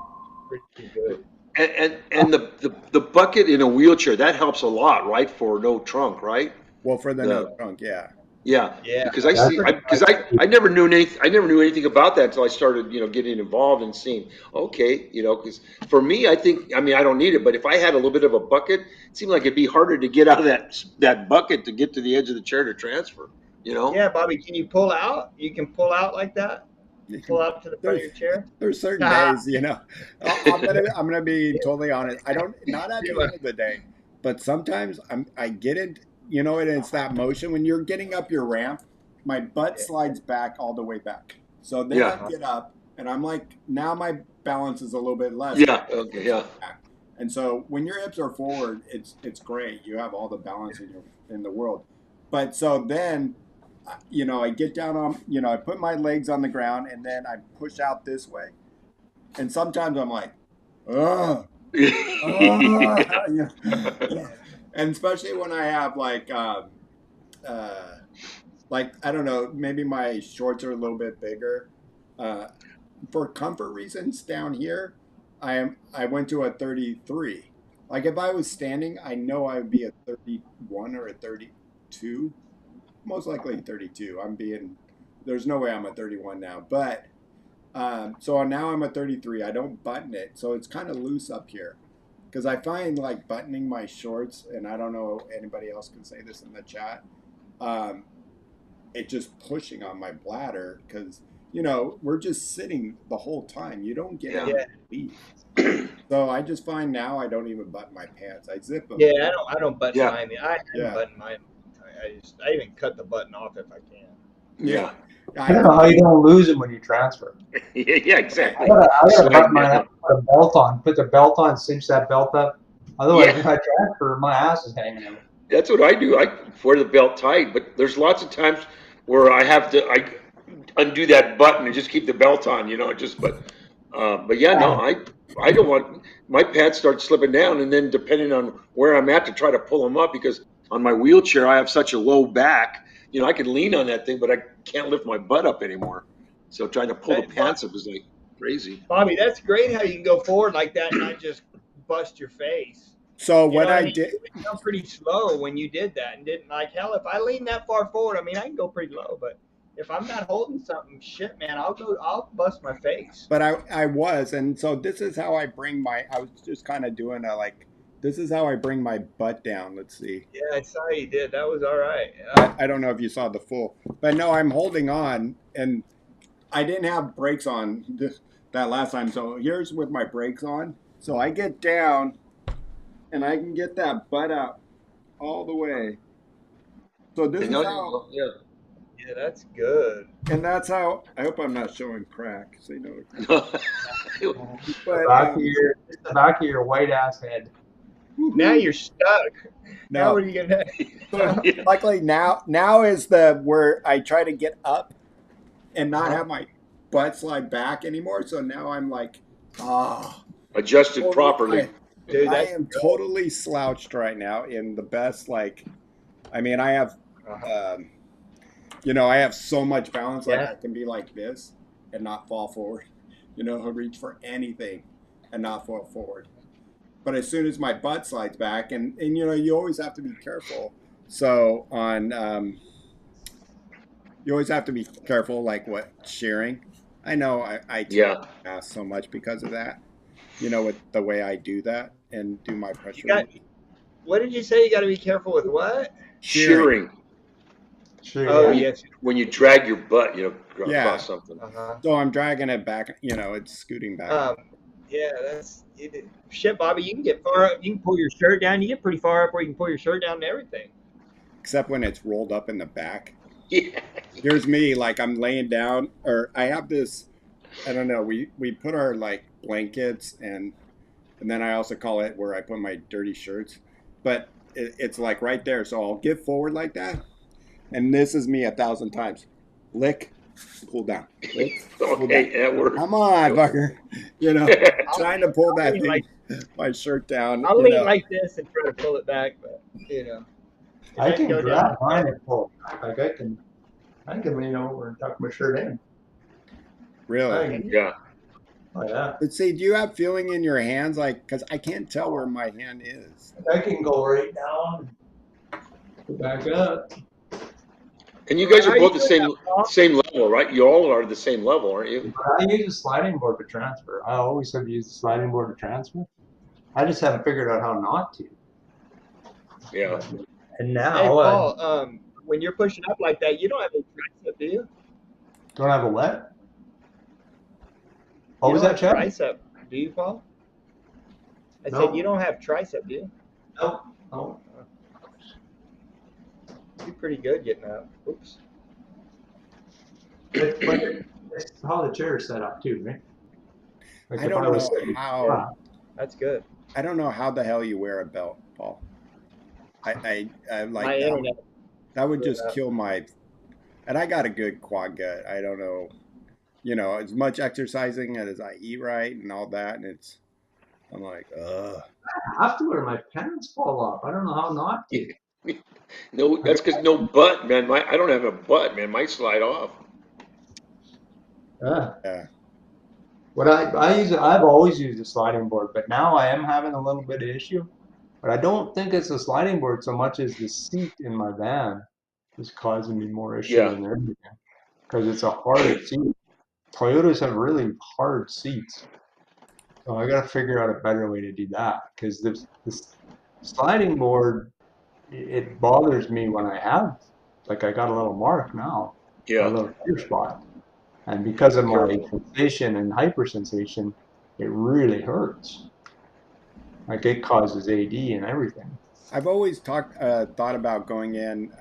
good. And the bucket in a wheelchair, that helps a lot, right? For no trunk, right? well, for the no The trunk, yeah. Yeah, Yeah, because I That's see, pretty. because I never knew anything about that until I started, getting involved and seeing, okay, because for me, I mean, I don't need it, but if I had a little bit of a bucket, it seemed like it'd be harder to get out of that bucket to get to the edge of the chair to transfer, you know? Yeah, Bobby, can you pull out? You can pull out like that. Pull out to the front of there's your chair. there's certain Ah, days, you know. I'm gonna be totally honest. I don't not at the end of the day, but sometimes I get it, you know, and it's that motion when you're getting up your ramp, my butt yeah. slides back all the way back. So then I Yeah, get up and I'm like, now my balance is a little bit less. yeah, okay, yeah, And so when your hips are forward, it's great. You have all the balance in the world. But so then, you know, I get down on, you know, I put my legs on the ground and then I push out this way. And sometimes I'm like, ugh, you know, and especially when I have uh, like I don't know, maybe my shorts are a little bit bigger. Uh, for comfort reasons down here, I went to a 33. Like if I was standing, I know I would be a 31 or a 32. Most likely 32. There's no way I'm a 31 now. But so now I'm a 33. I don't button it, so it's kind of loose up here. Because I find like buttoning my shorts, and I don't know if anybody else can say this in the chat. Um, it just pushing on my bladder because you know we're just sitting the whole time. You don't get any Yeah, relief. So I just find now I don't even button my pants. I zip them. yeah. I don't button yeah, mine. I hadn't Yeah, buttoned mine. I even cut the button off if I can. yeah, I don't know how you don't lose them when you transfer. yeah, I exactly. gotta Slide button mine down. up, put a belt on, put the belt on, cinch that belt up. Otherwise, Yeah. if I transfer, my ass is hanging out. That's what I do. I wear the belt tight, but there's lots of times where I undo that button and just keep the belt on, but yeah, no, I don't want my pants start slipping down, and then depending on where I'm at to try to pull them up because on my wheelchair I have such a low back, I can lean on that thing, but I can't lift my butt up anymore. So trying to pull the That, pants up is like crazy. Bobby, that's great how you can go forward like that and not just bust your face. so You know what what I I mean? did, You went down pretty slow when you did that and didn't like hell. If I lean that far forward, I mean I can go pretty low, but if I'm not holding something, shit, man, I'll bust my face. but I was, and so this is how I bring my. I was just kind of doing a like. This is how I bring my butt down. Let's see. Yeah, I saw you did. That was all right. Yeah. I don't know if you saw the full, but no, I'm holding on, and I didn't have brakes on that last time. So here's with my brakes on. So I get down, and I can get that butt out all the way. So this You is know, how, yeah. Yeah, that's good. and that's how. I hope I'm not showing crack. So you know, The but back of your white ass head. Now you're stuck. Now no. what are you gonna So Yeah. luckily now is the where I try to get up and not have my butt slide back anymore. So now I'm like, ah, Adjusted properly. Dude, I that's am totally slouched right now in the best. Like, I mean, I have, um, you know, I have so much balance. Like Yeah. I can be like this and not fall forward. You know, reach for anything and not fall forward. But as soon as my butt slides back, and you know, you always have to be careful. So on you always have to be careful, like what shearing. I know I Yeah. ask so much because of that. With the way I do that and do my You pressure got. relief. What did you say? You got to be careful with what? Shearing. Shearing. Sure, Oh When yeah. you yes. when you drag your butt, Yeah. across something. Uh So I'm dragging it back. It's scooting back. huh. Yeah, that's shit, Bobby. You can get far up. You can pull your shirt down. You get pretty far up where you can pull your shirt down and everything. Except when it's rolled up in the back. Yeah. Here's me, like I'm laying down, or I have this. I don't know. We put our like blankets and then I also call it where I put my dirty shirts, but it's like right there. So I'll get forward like that, and this is me 1,000 times. Lick, pull down. Lick, pull down. Okay, that works. Come on, fucker. I'll, Trying to pull I'll that lean thing, like my shirt down. I'll lean like this and try to pull it back, but it I doesn't can go grab down. mine and pull it back. Like I can lean over and tuck my shirt in. Really. Yeah. Oh yeah. But see, do you have feeling in your hands, like, because I can't tell where my hand is. I can go right down, go back up. And you guys How are are you both the doing that, Paul? same level, right? You all are the same level, aren't you? But I use a sliding board to transfer. I always have used a sliding board to transfer. I just haven't figured out how not to. Yeah. And Hey, now Paul. When you're pushing up like that, you don't have any tricep, do you? don't have a what? What You was don't that, have Chad? tricep, do you, Paul? I No. said you don't have tricep, do you? No. No. You're pretty good getting up. Oops. But it's how the chair is set up too, right? Like I if don't I was know sitting how. flat, That's good. I don't know how the hell you wear a belt, Paul. I like My that. internet. That would just Yeah. kill my. And I got a good quad gut. I don't know, as much exercising as I eat right and all that, and I'm like, ugh. I have to wear my pants fall off. I don't know how not to. No, that's because no butt, man. I don't have a butt, man. Might slide off. Yeah. What I've always used a sliding board, but now I am having a little bit of issue. But I don't think it's the sliding board so much as the seat in my van is causing me more issue Yeah. than everything. Because it's a hard seat. Toyotas have really hard seats. So I got to figure out a better way to do that. Because this sliding board, it bothers me when I have, like I got a little mark now, a Yeah. little tear spot. And because of my Careful. sensation and hypersensation, it really hurts. Like it causes AD and everything. I've always thought about going in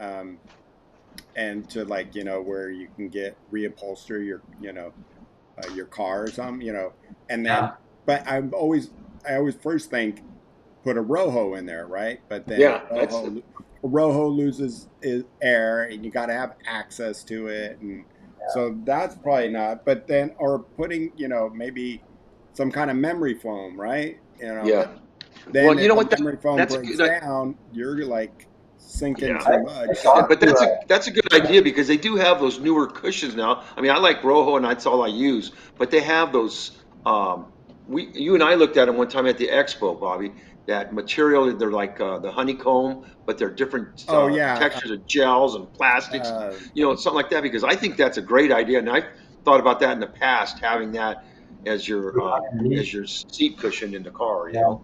and to like where you can get reupholster your car or something, and then Yeah. but I always first think put a rojo in there, right? But then Yeah. rojo loses air and you got to have access to it, and so that's probably not. But then or putting maybe some kind of memory foam, right? Yeah. Then Well, you if know the what? memory foam That's a breaks good. down, you're like sinking Yeah. too much. But that's a good idea because they do have those newer cushions now. I mean, I like Rojo and that's all I use, but they have those. You and I looked at them one time at the expo, Bobby. That material, they're like the honeycomb, but they're different Oh yeah, textures of gels and plastics, something like that. Because I think that's a great idea, and I've thought about that in the past, having that as your seat cushion in the car. Yeah.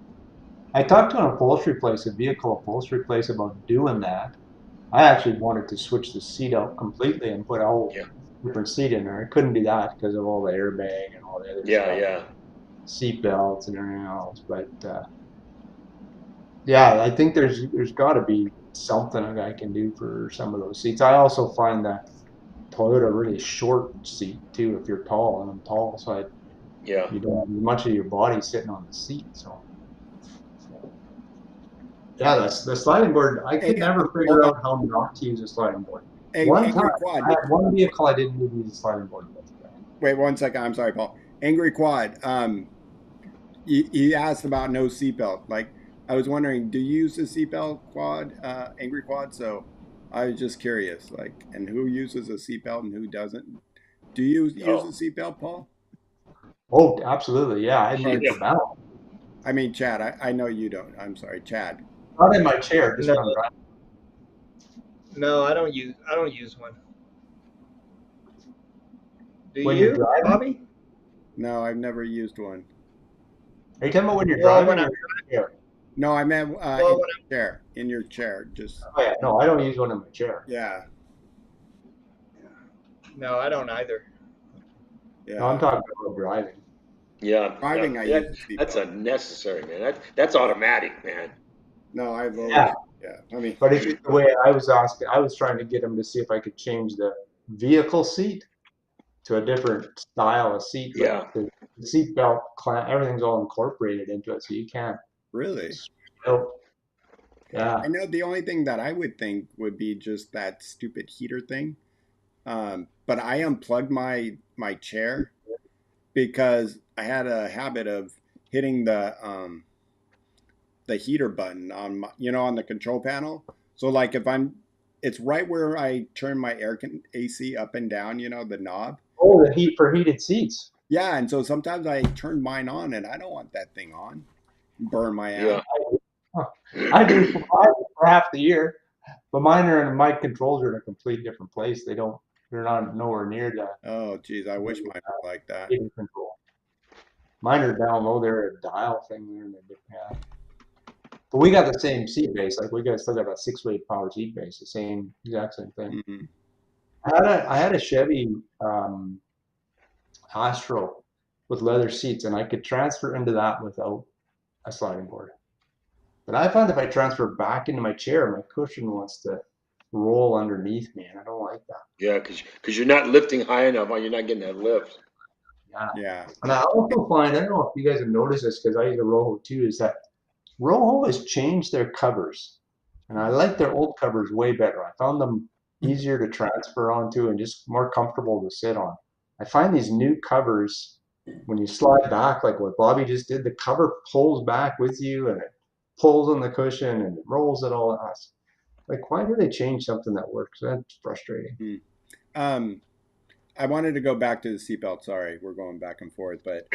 I talked to an upholstery place, a vehicle upholstery place, about doing that. I actually wanted to switch the seat out completely and put a whole Yeah. different seat in there. I couldn't do that because of all the airbag and all the other Yeah, stuff, yeah. seatbelts and everything else. But yeah, I think there's got to be something that I can do for some of those seats. I also find that Toyota really short seat too. If you're tall, and I'm tall, so Yeah. you don't have much of your body sitting on the seat. So yeah, that's the sliding board. I could never figure out how not to use a sliding board. One time, Quad. I had one vehicle I didn't need to use a sliding board with. Wait 1 second. I'm sorry, Paul. Angry Quad. He asked about no seatbelt. Like, I was wondering, do you use the seatbelt, Quad? Angry Quad. So, I was just curious, like, and who uses a seatbelt and who doesn't? Do you use a seatbelt, Paul? Oh, absolutely. Yeah, I need Yeah. for balance. I mean, Chad. I know you don't. I'm sorry, Chad. Not in my chair, just No. when I'm driving. No, I don't use one. Do When you're you, driving? Bobby? No, I've never used one. Are you talking about when you're Well, driving when or yeah. No, I meant in well, your when chair. In your chair, just Oh yeah, no, I don't use one in my chair. yeah, no, I don't either. No, I'm yeah. talking about driving. Yeah, Driving, I yeah. use the That's seatbelt. unnecessary, man. That's automatic, man. No, I've always Yeah, yeah. I mean, but it's just the way I was asking. I was trying to get him to see if I could change the vehicle seat to a different style of seat, but Yeah, the seat belt clamp, everything's all incorporated into it, so you can't. really. Oh, yeah. I know the only thing that I would think would be just that stupid heater thing. But I unplugged my chair because I had a habit of hitting the heater button on my, on the control panel. So like if it's right where I turn my AC up and down, the knob. Oh, the heat for heated seats. Yeah, and so sometimes I turn mine on and I don't want that thing on. Burn my ass. yeah. Huh. I do for half the year, but mine are in my controls are in a complete different place. They're not nowhere near the Oh, geez, I wish mine was like that. heating control. Mine are down low. They're a dial thing there. Yeah. But we got the same seat base. Like we got still got a 6-way power seat base. The same exact same thing. Mm-hmm. I had a Chevy Astro with leather seats, and I could transfer into that without a sliding board. But I found if I transfer back into my chair, my cushion wants to roll underneath me, and I don't like that. Yeah, because you're not lifting high enough, or you're not getting that lift. Yeah. Yeah. And I also find, I don't know if you guys have noticed this because I use a Roho too, is that Roho has changed their covers. And I like their old covers way better. I found them easier to transfer onto and just more comfortable to sit on. I find these new covers, when you slide back, like what Bobby just did, the cover pulls back with you and it pulls on the cushion and it rolls it all at us. Like, why do they change something that works? That's frustrating. I wanted to go back to the seatbelt. Sorry, we're going back and forth, but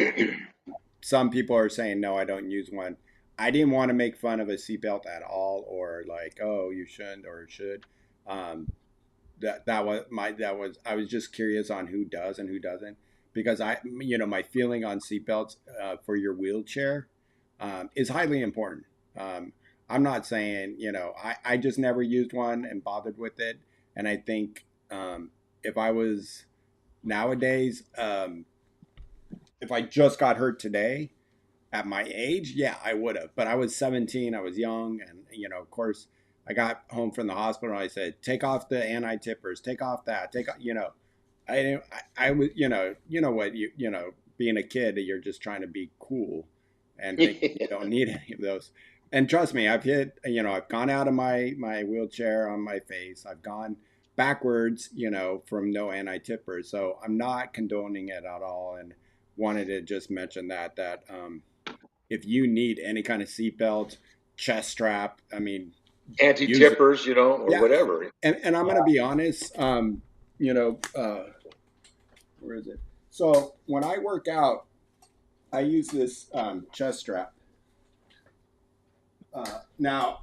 some people are saying no, I don't use one. I didn't want to make fun of a seatbelt at all, or like, oh, you shouldn't or should. That was I was just curious on who does and who doesn't, because my feeling on seatbelts for your wheelchair is highly important. I'm not saying I just never used one and bothered with it, and I think if I was nowadays, if I just got hurt today at my age, yeah, I would have. But I was 17, I was young, and of course, I got home from the hospital. And I said, "Take off the anti-tippers, take off that, take off." I was, what being a kid, you're just trying to be cool, and think you don't need any of those. And trust me, I've gone out of my wheelchair on my face. I've gone backwards, from no anti-tippers. So I'm not condoning it at all, and wanted to just mention that if you need any kind of seatbelt, chest strap, I mean, Anti-tippers, or yeah, whatever. and I'm going to be honest, where is it? So when I work out, I use this chest strap. Now,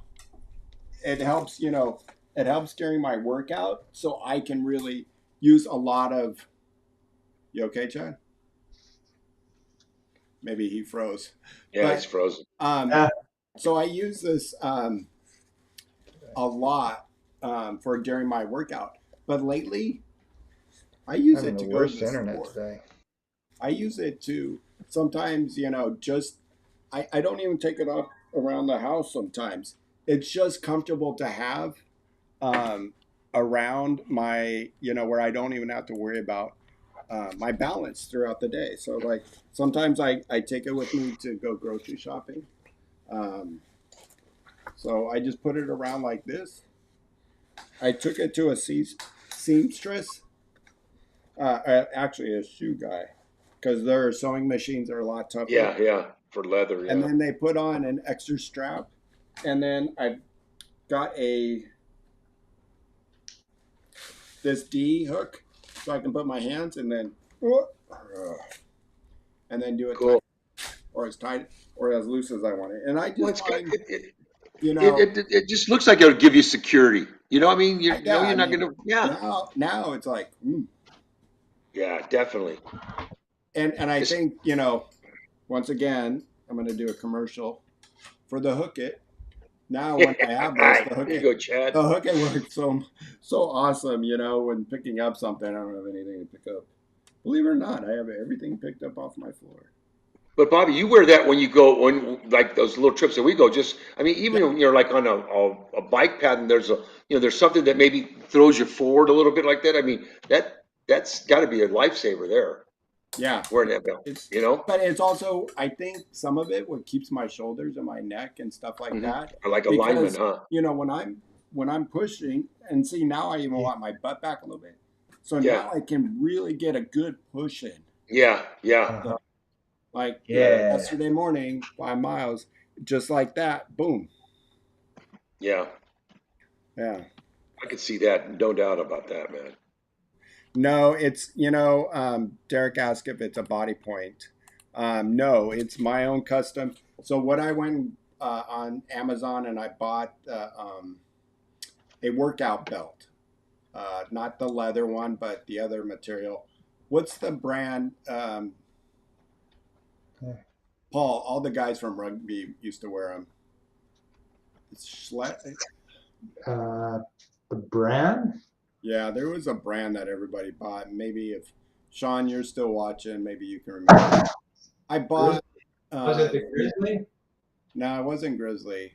it helps, it helps during my workout, so I can really use a lot of. You okay, Chad? Maybe he froze. Yeah, But, it's frozen. So I use this a lot for during my workout, but lately I use Having it to the go to worst the internet store. today. I use it to sometimes, just I don't even take it up around the house sometimes. It's just comfortable to have around my, where I don't even have to worry about my balance throughout the day. So like sometimes I take it with me to go grocery shopping. So I just put it around like this. I took it to a seamstress, actually a shoe guy, because their sewing machines are a lot tougher. Yeah, for leather. Yeah. And then they put on an extra strap, and then I got this D hook, so I can put my hands and then do it Cool. tight, or as tight or as loose as I want it. And I just Well, it's find, it just looks like it would give you security. You know what I mean? You're not mean, going to. Yeah. now it's like, Yeah, definitely. And I think, once again, I'm going to do a commercial for the Hook It. Now, when I have this, the There you go, Chad. Hook It works so awesome. When picking up something, I don't have anything to pick up. Believe it or not, I have everything picked up off my floor. But Bobby, you wear that when you go on like those little trips that we go. Just, I mean, even Yeah, when you're like on a bike pad and there's something that maybe throws you forward a little bit like that. I mean, that's got to be a lifesaver there yeah. wearing that belt. It's You know, but it's also, I think, some of it what keeps my shoulders and my neck and stuff like that. or like a lineman, Because huh? when I'm pushing, and see, now I even want my butt back a little bit, so Yeah, now I can really get a good push in. yeah, yeah, Uh-huh. Like Yeah. yesterday morning, 5 miles, just like that, boom. yeah. Yeah. I could see that. No doubt about that, man. No, it's Derek asked if it's a body point. No, it's my own custom. So what I went on Amazon and I bought a workout belt, not the leather one, but the other material. What's the brand? Paul, all the guys from rugby used to wear them. It's The brand? Yeah, there was a brand that everybody bought. Maybe if Shawn, you're still watching, maybe you can remember. I bought. Was it the Grizzly? No, it wasn't Grizzly.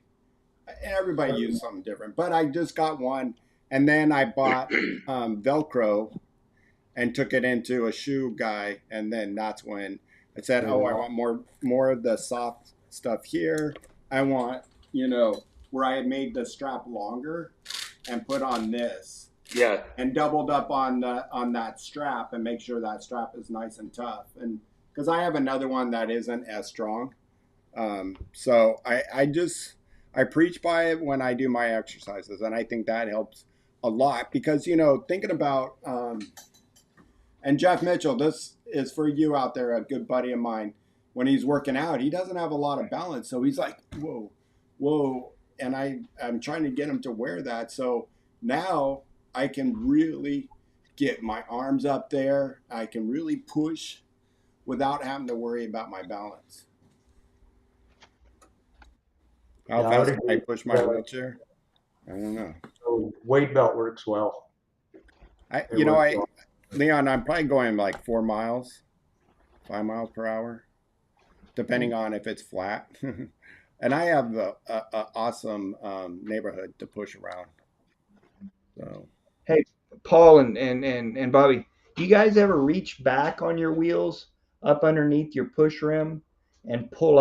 Everybody used something different, but I just got one, and then I bought Velcro and took it into a shoe guy, and then that's when I said, "Oh, I want more of the soft stuff here. I want where I had made the strap longer and put on this." Yeah, And doubled up on that strap and make sure that strap is nice and tough. And because I have another one that isn't as strong, so I preach by it when I do my exercises, and I think that helps a lot because thinking about and Jeff Mitchell, this is for you out there, a good buddy of mine. When he's working out, he doesn't have a lot of balance, so he's like, whoa, whoa, and I'm trying to get him to wear that. So now I can really get my arms up there. I can really push without having to worry about my balance. How fast can I push my wheelchair? I don't know. So weight belt works well. Leon, I'm probably going like 4 miles, 5 miles per hour, depending on if it's flat. And I have a awesome neighborhood to push around. So. Hey, Paul and Bobby, do you guys ever reach back on your wheels up underneath your push rim and pull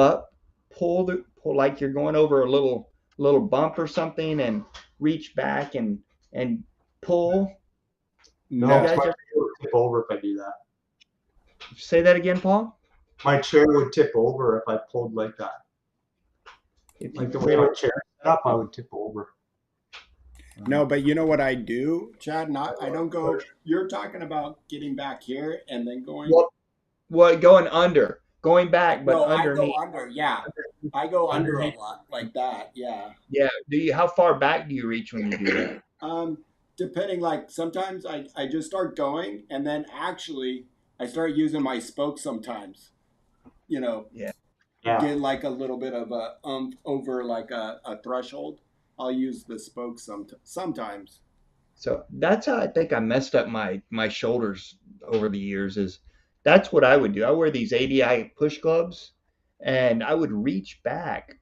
like you're going over a little bump or something and reach back and pull? No, You my guys chair ever would tip over if I do that. say that again, Paul? My chair would tip over if I pulled like that. If Like the you way my pull, chair is set up, I would tip over. No, but you know what I do, Chad? I don't go. You're talking about getting back here and then going. what going back, but No, underneath. I go under. Yeah, I go under a lot like that. Yeah. Yeah. How far back do you reach when you do that? Depending, like sometimes I just start going and then actually I start using my spokes sometimes. Yeah. Get like a little bit of a over like a threshold. I'll use the spokes sometimes. So that's how I think I messed up my shoulders over the years. Is that's what I would do. I wear these ADI push gloves, and I would reach back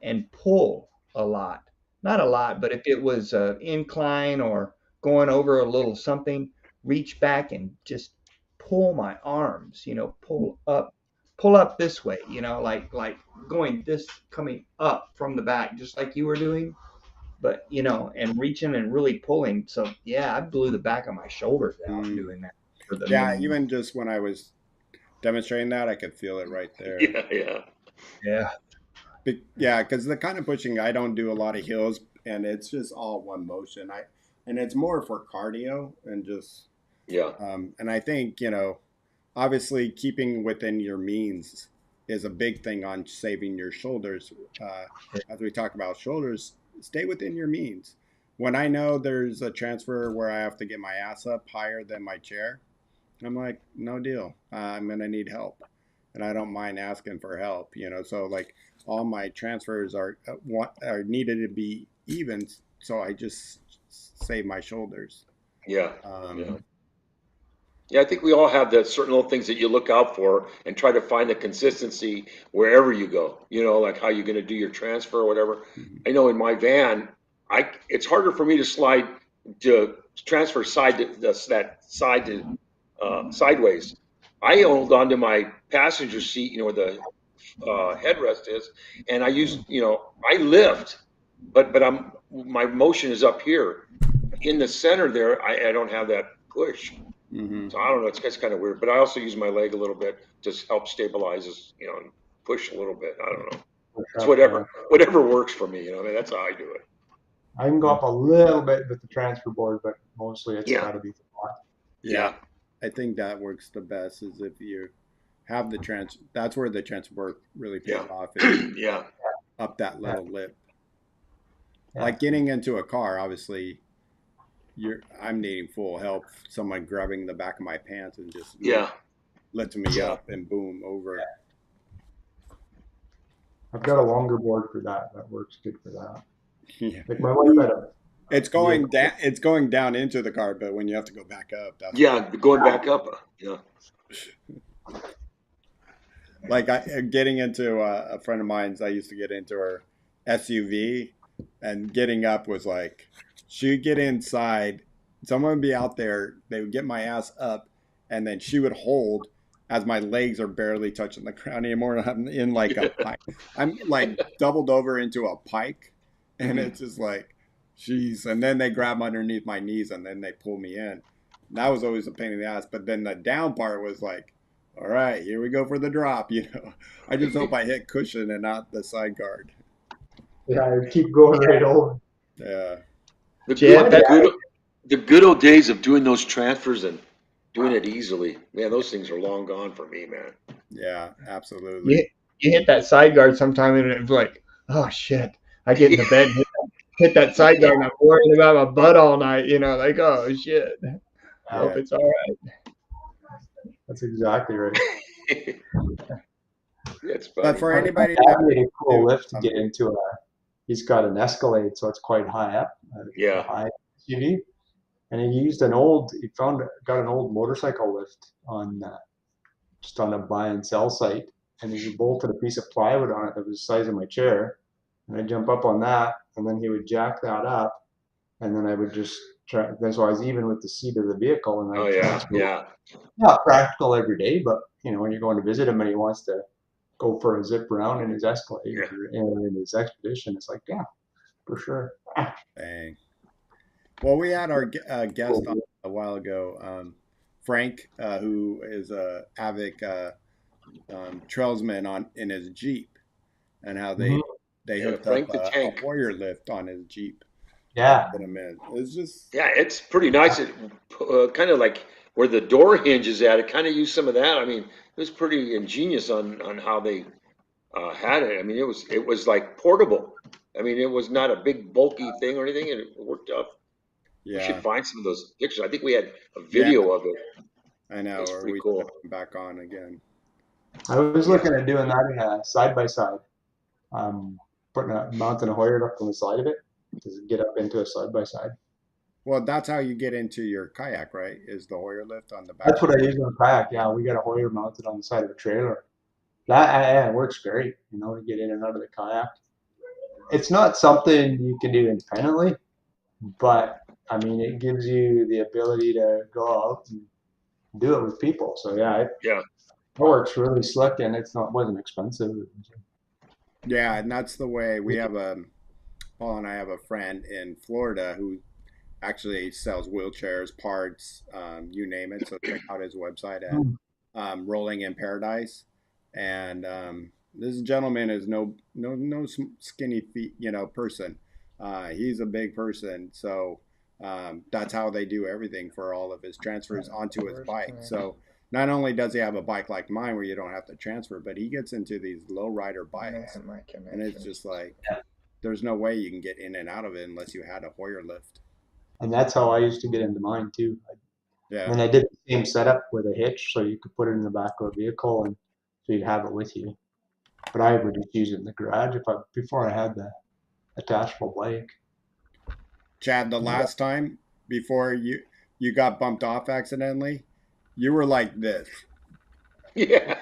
and pull a lot. Not a lot, but if it was an incline or going over a little something, reach back and just pull my arms. Pull up this way. Like going this coming up from the back, just like you were doing, but and reaching and really pulling. So yeah, I blew the back of my shoulders out doing that for the Yeah, many even just when I was demonstrating that, I could feel it right there. yeah, yeah. yeah. Yeah, because the kind of pushing I don't do a lot of hills, and it's just all one motion. And it's more for cardio and just Yeah. and I think obviously keeping within your means is a big thing on saving your shoulders. As we talk about shoulders, stay within your means. When I know there's a transfer where I have to get my ass up higher than my chair, I'm like, no deal. I'm gonna need help, and I don't mind asking for help. So like all my transfers are needed to be even, so I just save my shoulders. Yeah. Yeah. Um, Yeah, I think we all have that certain little things that you look out for and try to find the consistency wherever you go. Like how you're going to do your transfer or whatever. mhm, I know in my van, it's harder for me to slide to transfer side to that side to sideways. I hold onto my passenger seat, where the headrest is, and I lift, but my motion is up here in the center there. I don't have that push. mhm. So I don't know. It's kind of weird, but I also use my leg a little bit to help stabilize us, and push a little bit. I don't know. Push It's up, yeah. whatever works for me. I mean, that's how I do it. I can go up a little bit with the transfer board, but mostly it's Yeah, got to be flat. Yeah, yeah, I think that works the best is if you have the that's where the transport really pays yeah, off is yeah, up that Yeah, little lip. yeah. Like getting into a car, obviously I'm needing full help. Someone grabbing the back of my pants and just yeah, lifting me yeah. up and boom over. I've got a longer board for that. That works good for that. Yeah. Like my wife had a It's going vehicle. down. It's going down into the car, but when you have to go back up, that's Yeah, going back up. Yeah, like getting into a friend of mine's. I used to get into her SUV, and getting up was like she'd get inside. Someone would be out there. They would get my ass up, and then she would hold as my legs are barely touching the ground anymore. And I'm in like a pike. I'm like doubled over into a pike, and hmm, it's just like, jeez. And then they grab underneath my knees, and then they pull me in. That was always a pain in the ass. But then the down part was like, all right, here we go for the drop. I just hope I hit cushion and not the side guard. Yeah, I keep going right over. Yeah, the My good Jet, the that dad, good the good old days of doing those transfers and doing it easily. Man, those things are long gone for me, man. yeah, absolutely. you you hit that side guard sometime and it's like, oh shit. I get in the bed and hit that side guard and I'm worrying about my butt all night, like, oh shit. Hope Yeah, it's all right. that's exactly right. That's but funny. for My anybody dad that made a cool do, lift to get into a. He's got an Escalade, so it's quite high up, a Yeah. high SUV, and he used an old. He got an old motorcycle lift on just on a buy and sell site, and he bolted a piece of plywood on it that was the size of my chair, and I jump up on that, and then he would jack that up, and then I would just try. Then so I was even with the seat of the vehicle, and Oh I'd yeah, transfer. yeah. Not practical every day, but when you're going to visit him and he wants to go for a zip around in his Escalade Yeah. or in his Expedition, it's like, yeah, for sure. dang. Well, we had our Cool guest on deal. a while ago, Frank, who is a avid trailsman on in his Jeep, and how Mhm. they Yeah, hooked up Frank the a Tank. Warrior lift on his Jeep. Yeah, Put him in. It's just Yeah, it's pretty nice. It kind of like where the door hinge is at. It kind of used some of that. I mean, it was pretty ingenious on how they had it. I mean, it was like portable. I mean, it was not a big bulky thing or anything, and it worked out. We should yeah, find some of those pictures. I think we had a yeah. video of it. I know. It's Or pretty we should have cool. him back on again. I was Yeah, looking at doing that in a side by side, mounting a Hoyer up on the side of it to get up into a side by side. Well, that's how you get into your kayak, right? Is the Hoyer lift on the back? That's what I use on a kayak. Yeah, we got a Hoyer mounted on the side of a trailer. That works great, to get in and out of the kayak. It's not something you can do independently, but I mean, it gives you the ability to go out and do it with people. So yeah, it yeah. works really slick, and wasn't expensive. Yeah, and that's the way we have a Paul and I have a friend in Florida who actually sells wheelchairs, parts, you name it. So check out his website at Rolling in Paradise. And this gentleman is no skinny feet, person. He's a big person, so that's how they do everything for all of his transfers onto his bike. So not only does he have a bike like mine where you don't have to transfer, but he gets into these low rider bikes, and it's just like there's no way you can get in and out of it unless you had a Hoyer lift. And that's how I used to get into mine too. Yeah. And I did the same setup with a hitch, so you could put it in the back of a vehicle, and so you'd have it with you. But I would just use it in the garage before I had the attachable bike. Chad, the last time before you got bumped off accidentally, you were like this. Yeah.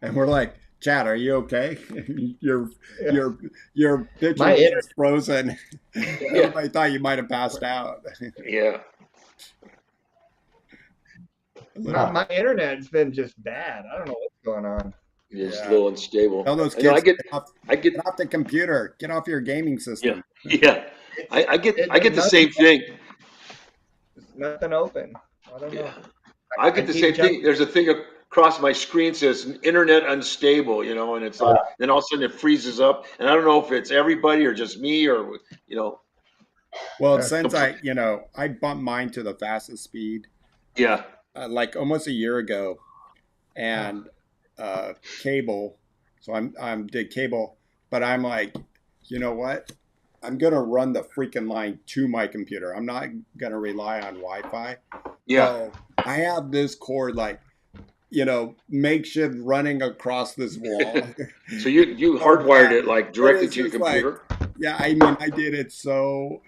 And we're like, Chad, are you okay? your Yeah. your picture My was internet, frozen. Yeah. Everybody thought you might have passed out. Yeah. my internet's been just bad. I don't know what's going on. It's a Yeah. little unstable. Tell those I know. kids I get. get off the computer. Get off your gaming Yeah. system. Yeah. It's, I it's get the nothing, same thing. nothing open. I don't Yeah. know. I I get the keep same jumping. thing. There's a thing across my screen says internet unstable, and it's like, then all of a sudden it freezes up, and I don't know if it's everybody or just me or, you know, Well, Yeah. since I bumped mine to the fastest speed yeah, like almost a year ago, and cable. So I'm did cable, but I'm like, you know what? I'm gonna run the freaking line to my computer. I'm not gonna rely on Wi-Fi. yeah. So I have this cord makeshift running across this wall. So you So hardwired bad. it like But directly it's to your just like, computer? yeah, I mean, I did it so,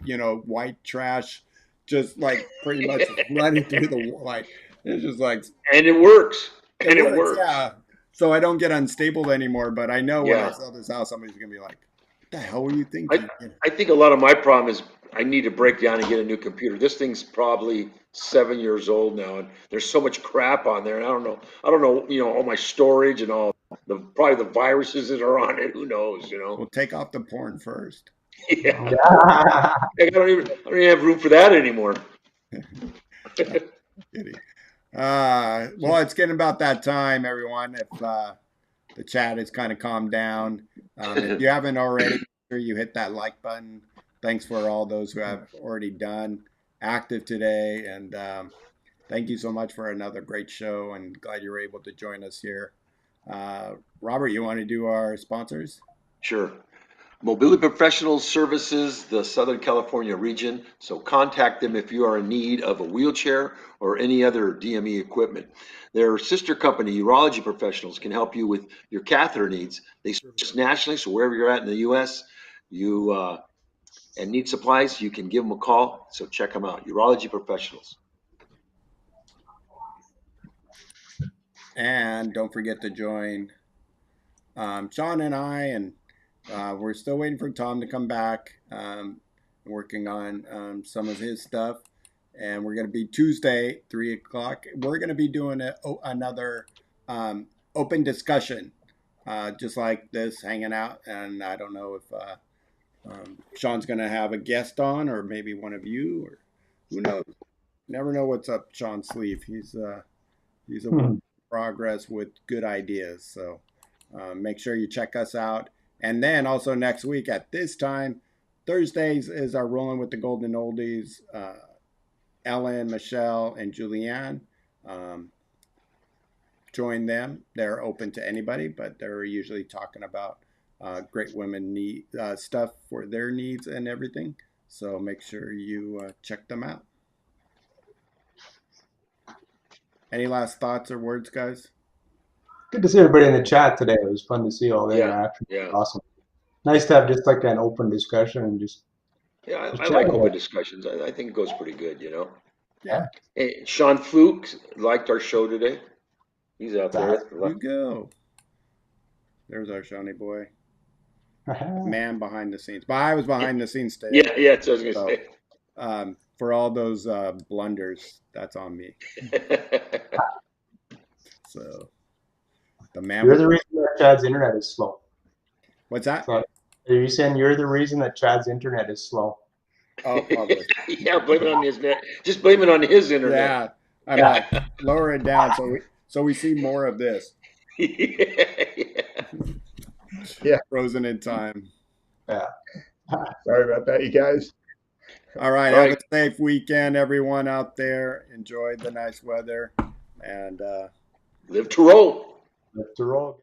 white trash, just like pretty much running through the like, it's just like, And it works. it And it works, works. yeah. So I don't get unstable anymore, but I know when I Yeah. sell this house, somebody's gonna be like, "What the hell were you I thinking?" I think a lot of my problem is I need to break down and get a new computer. This thing's probably 7 years old now, and there's so much crap on there, and I don't know, all my storage and all probably the viruses that are on it. Who knows? Well, take off the porn first. Yeah. Yeah. I don't even have room for that anymore. Kidding. Well, it's getting about that time, everyone. If the chat has kind of calmed down, if you haven't already, make sure you hit that like button. Thanks for all those who have already done active today, and thank you so much for another great show. And glad you were able to join us here. Robert, you want to do our sponsors? Sure. Mobility Professional Services, the Southern California region. So contact them if you are in need of a wheelchair or any other DME equipment. Their sister company, Urology Professionals, can help you with your catheter needs. They service nationally, so wherever you're at in the U.S., you and need supplies, you can give them a call. So check them out, Urology Professionals. And don't forget to join Shawn and I, and we're still waiting for Tom to come back, working on some of his stuff. And we're going to be Tuesday, 3 o'clock. We're going to be doing another open discussion, just like this, hanging out. And I don't know if Shawn's going to have a guest on, or maybe one of you, or who knows. Never know what's up Shawn's sleeve. He's a work in progress with good ideas. So make sure you check us out. And then also next week at this time, Thursdays is our Rolling with the Golden Oldies. Ellen, Michelle, and Julianne. Join them. They're open to anybody, but they're usually talking about great women need stuff for their needs and everything. So make sure you check them out. Any last thoughts or words, guys? Good to see everybody in the chat today. It was fun to see all the Yeah, interaction. yeah. Awesome. Nice to have just like an open discussion and just Yeah, I chat like about open it. discussions. I think it goes pretty good. Yeah. Hey, Sean Fluke liked our show today. He's out there. You go. There's our Shawnee boy. Man behind the scenes. But I was behind the scenes today. Yeah, that's what I was So, going to for all those blunders, that's on me. say. So the man. You're the reason that Chad's internet is slow. What's that? So, are you saying you're the reason that Chad's internet is slow? Oh, probably. Yeah, blame it on his net. Just blame it on his internet. Yeah. I'm like, lower it down so we see more of this. Yeah. Frozen in time. Yeah. Sorry about that, you guys. All right. Have a safe weekend, everyone out there. Enjoy the nice weather and Live to roll. Live to roll.